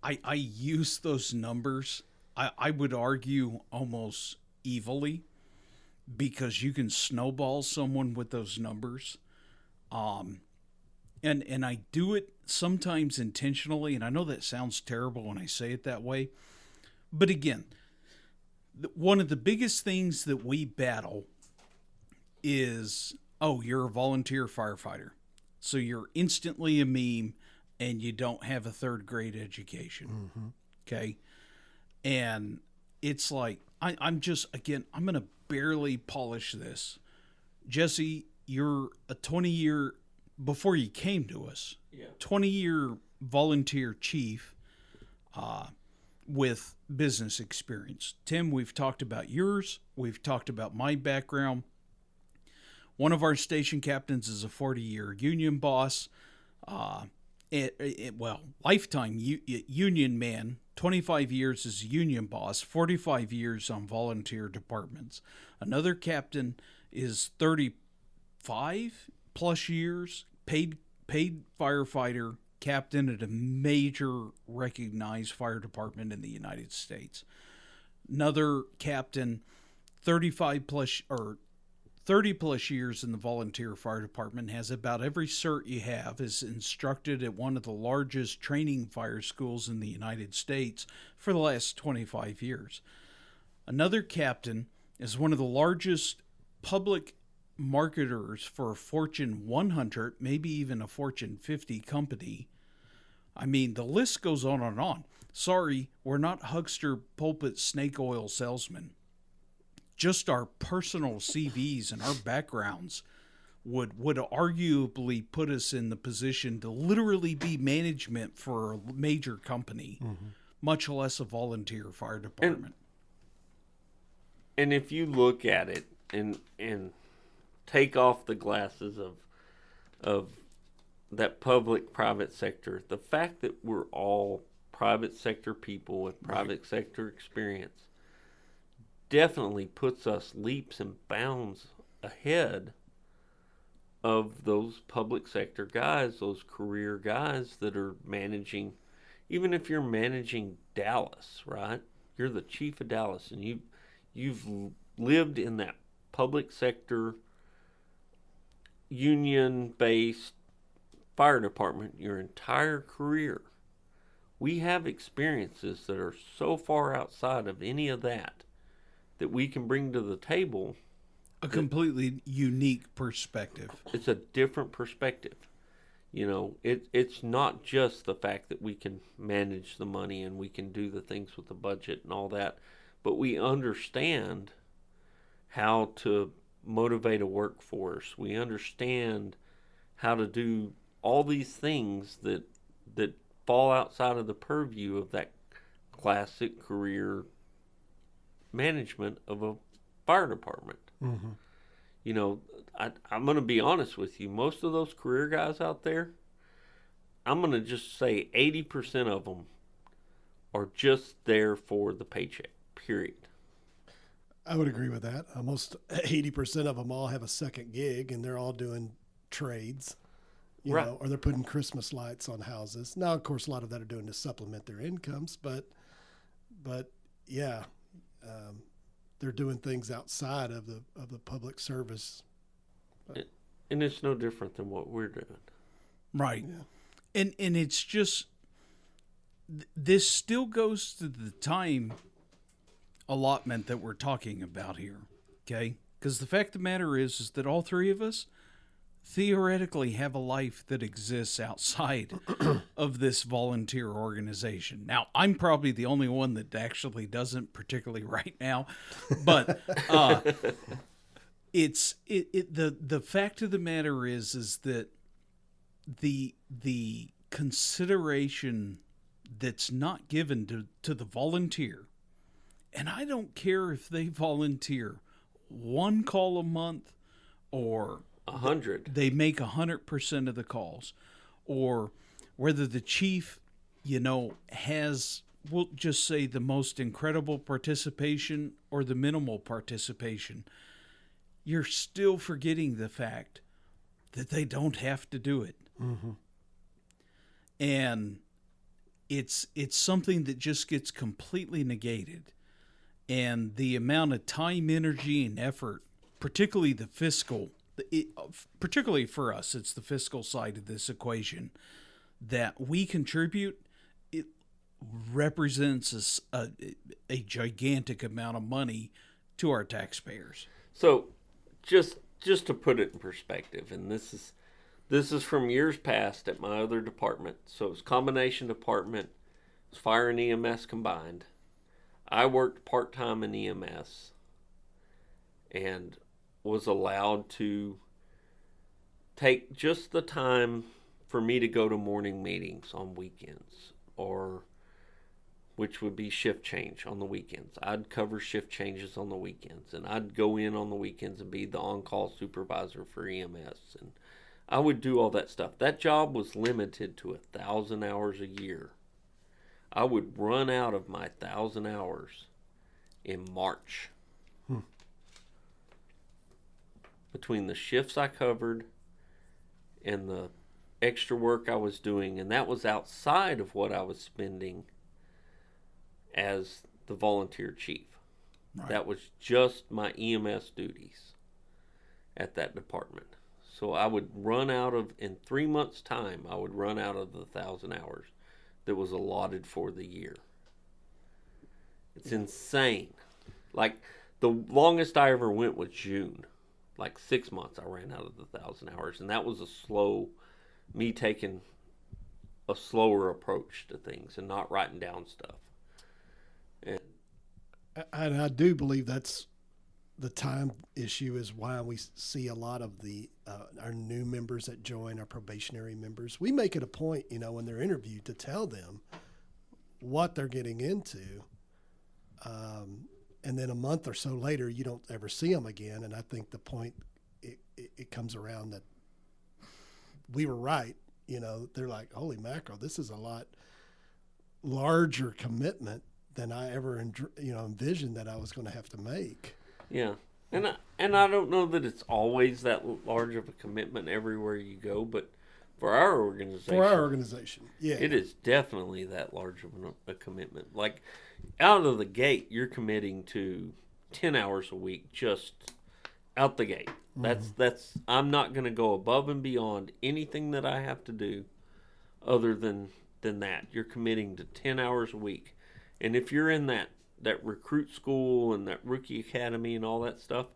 I use those numbers, I would argue almost evilly, because you can snowball someone with those numbers. And I do it sometimes intentionally, and I know that sounds terrible when I say it that way. But again, one of the biggest things that we battle is, oh, you're a volunteer firefighter, so you're instantly a meme and you don't have a third grade education. Mm-hmm. Okay. And it's like, I'm just, again, I'm going to barely polish this. Jesse, you're a 20-year, before you came to us, 20-year volunteer chief with business experience. Tim, we've talked about yours. We've talked about my background. One of our station captains is a 40-year union boss. Lifetime union man, 25 years as a union boss, 45 years on volunteer departments. Another captain is 35 plus years, paid firefighter, captain at a major recognized fire department in the United States. Another captain, 30 plus years in the volunteer fire department, has about every cert you have, is instructed at one of the largest training fire schools in the United States for the last 25 years. Another captain is one of the largest public marketers for a Fortune 100, maybe even a Fortune 50 company. I mean, the list goes on and on. Sorry, we're not huckster pulpit snake oil salesmen. Just our personal CVs and our backgrounds would arguably put us in the position to literally be management for a major company, much less a volunteer fire department. And if you look at it and take off the glasses of that public-private sector, the fact that we're all private sector people with private sector experience definitely puts us leaps and bounds ahead of those public sector guys, those career guys that are managing. Even if you're managing Dallas, right? You're the chief of Dallas, and you've lived in that public sector union-based fire department your entire career. We have experiences that are so far outside of any of that we can bring to the table. A completely unique perspective. It's a different perspective. You know, it's not just the fact that we can manage the money and we can do the things with the budget and all that, but we understand how to motivate a workforce. We understand how to do all these things that fall outside of the purview of that classic career management of a fire department. Mm-hmm. You know, I'm going to be honest with you. Most of those career guys out there, I'm going to just say 80% of them are just there for the paycheck, period. I would agree with that. Almost 80% of them all have a second gig, and they're all doing trades, you Right. know, or they're putting Christmas lights on houses. Now, of course, a lot of that are doing to supplement their incomes, but yeah, they're doing things outside of the public service. And it's no different than what we're doing. Right. Yeah. And it's just, this still goes to the time allotment that we're talking about here, okay? Because the fact of the matter is that all three of us theoretically have a life that exists outside of this volunteer organization. Now, I'm probably the only one that actually doesn't, particularly right now, but the fact of the matter is that the consideration that's not given to the volunteer, and I don't care if they volunteer one call a month or 100. they make 100% of the calls, or whether the chief, you know, has, we'll just say, the most incredible participation or the minimal participation. You're still forgetting the fact that they don't have to do it. Mm-hmm. And it's something that just gets completely negated. And the amount of time, energy, and effort, particularly the fiscal, particularly for us, it's the fiscal side of this equation, that we contribute, it represents a gigantic amount of money to our taxpayers. So, just to put it in perspective, and this is from years past at my other department. So it's combination department, it's fire and EMS combined. I worked part-time in EMS and was allowed to take just the time for me to go to morning meetings on weekends, or which would be shift change on the weekends. I'd cover shift changes on the weekends, and I'd go in on the weekends and be the on-call supervisor for EMS, and I would do all that stuff. That job was limited to 1,000 hours a year. I would run out of my 1,000 hours in March. Between the shifts I covered and the extra work I was doing, and that was outside of what I was spending as the volunteer chief. Right. That was just my EMS duties at that department. So I would run out of, in 3 months' time, I would run out of the 1,000 hours that was allotted for the year. It's insane. Like, the longest I ever went was June. Like 6 months I ran out of the 1,000 hours. And that was me taking a slower approach to things and not writing down stuff. And I do believe that's the time issue is why we see a lot of our new members that join, our probationary members. We make it a point, you know, when they're interviewed to tell them what they're getting into. And then a month or so later, you don't ever see them again. And I think the point, it comes around that we were right. You know, they're like, holy mackerel, this is a lot larger commitment than I ever, envisioned that I was going to have to make. Yeah. And I don't know that it's always that large of a commitment everywhere you go, but for our organization, yeah, it is definitely that large of a commitment. Like, out of the gate, you're committing to 10 hours a week just out the gate. That's I'm not going to go above and beyond anything that I have to do other than that. You're committing to 10 hours a week. And if you're in that recruit school and that rookie academy and all that stuff,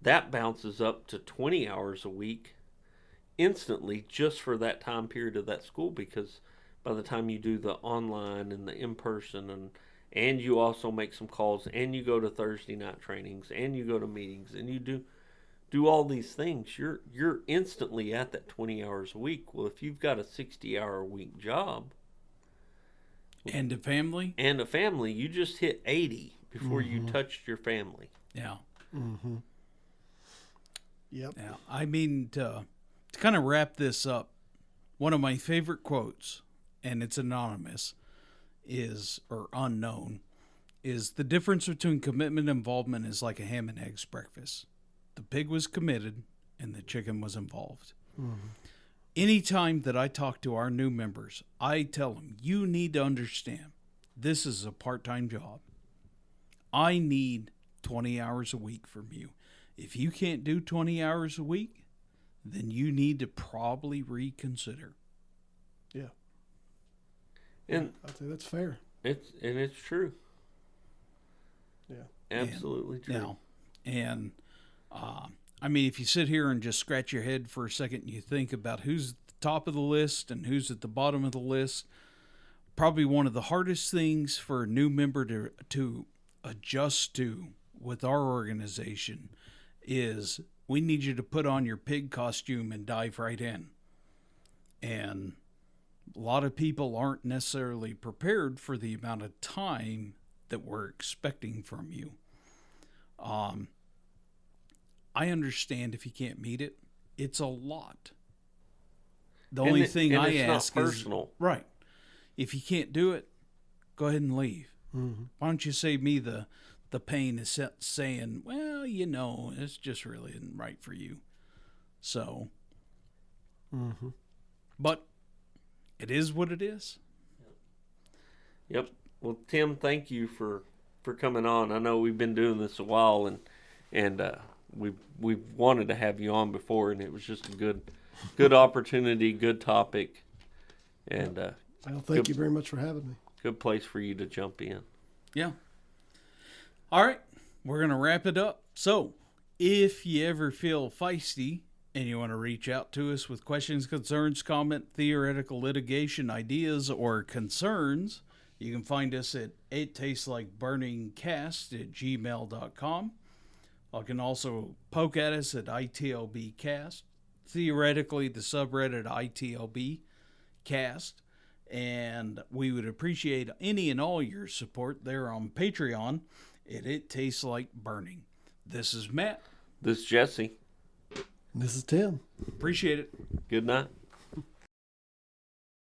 that bounces up to 20 hours a week instantly just for that time period of that school, because by the time you do the online and the in-person and you also make some calls and you go to Thursday night trainings and you go to meetings and you do, do all these things, you're instantly at that 20 hours a week. Well, if you've got a 60-hour a week job And a family. you just hit 80 before you touched your family. Yeah. Mm-hmm. Yep. Yeah. I mean, to kind of wrap this up, one of my favorite quotes, and it's anonymous, or unknown, is the difference between commitment and involvement is like a ham and eggs breakfast. The pig was committed and the chicken was involved. Mm-hmm. Anytime that I talk to our new members, I tell them, you need to understand, this is a part-time job. I need 20 hours a week from you. If you can't do 20 hours a week, then you need to probably reconsider. Yeah. And I'd say that's fair. it's true. Yeah. Absolutely true. And I mean, if you sit here and just scratch your head for a second and you think about who's at the top of the list and who's at the bottom of the list, probably one of the hardest things for a new member to adjust to with our organization is we need you to put on your pig costume and dive right in. And a lot of people aren't necessarily prepared for the amount of time that we're expecting from you. I understand if you can't meet it. It's a lot. The only thing I ask not personal. is, right, if you can't do it, go ahead and leave. Mm-hmm. Why don't you save me the pain of saying, well, it's just really isn't right for you. So, but it is what it is. Yep. Well, Tim, thank you for coming on. I know we've been doing this a while, and we've wanted to have you on before, and it was just a good opportunity, good topic, and well, thank you very much for having me. Good place for you to jump in. Yeah. All right, we're going to wrap it up. So, if you ever feel feisty and you want to reach out to us with questions, concerns, comment, theoretical litigation ideas, or concerns, you can find us at ittasteslikeburningcast@gmail.com. You can also poke at us at ITLBcast. Theoretically, the subreddit ITLBcast. And we would appreciate any and all your support there on Patreon at It Tastes Like Burning. This is Matt. This is Jesse. This is Tim. Appreciate it. Good night.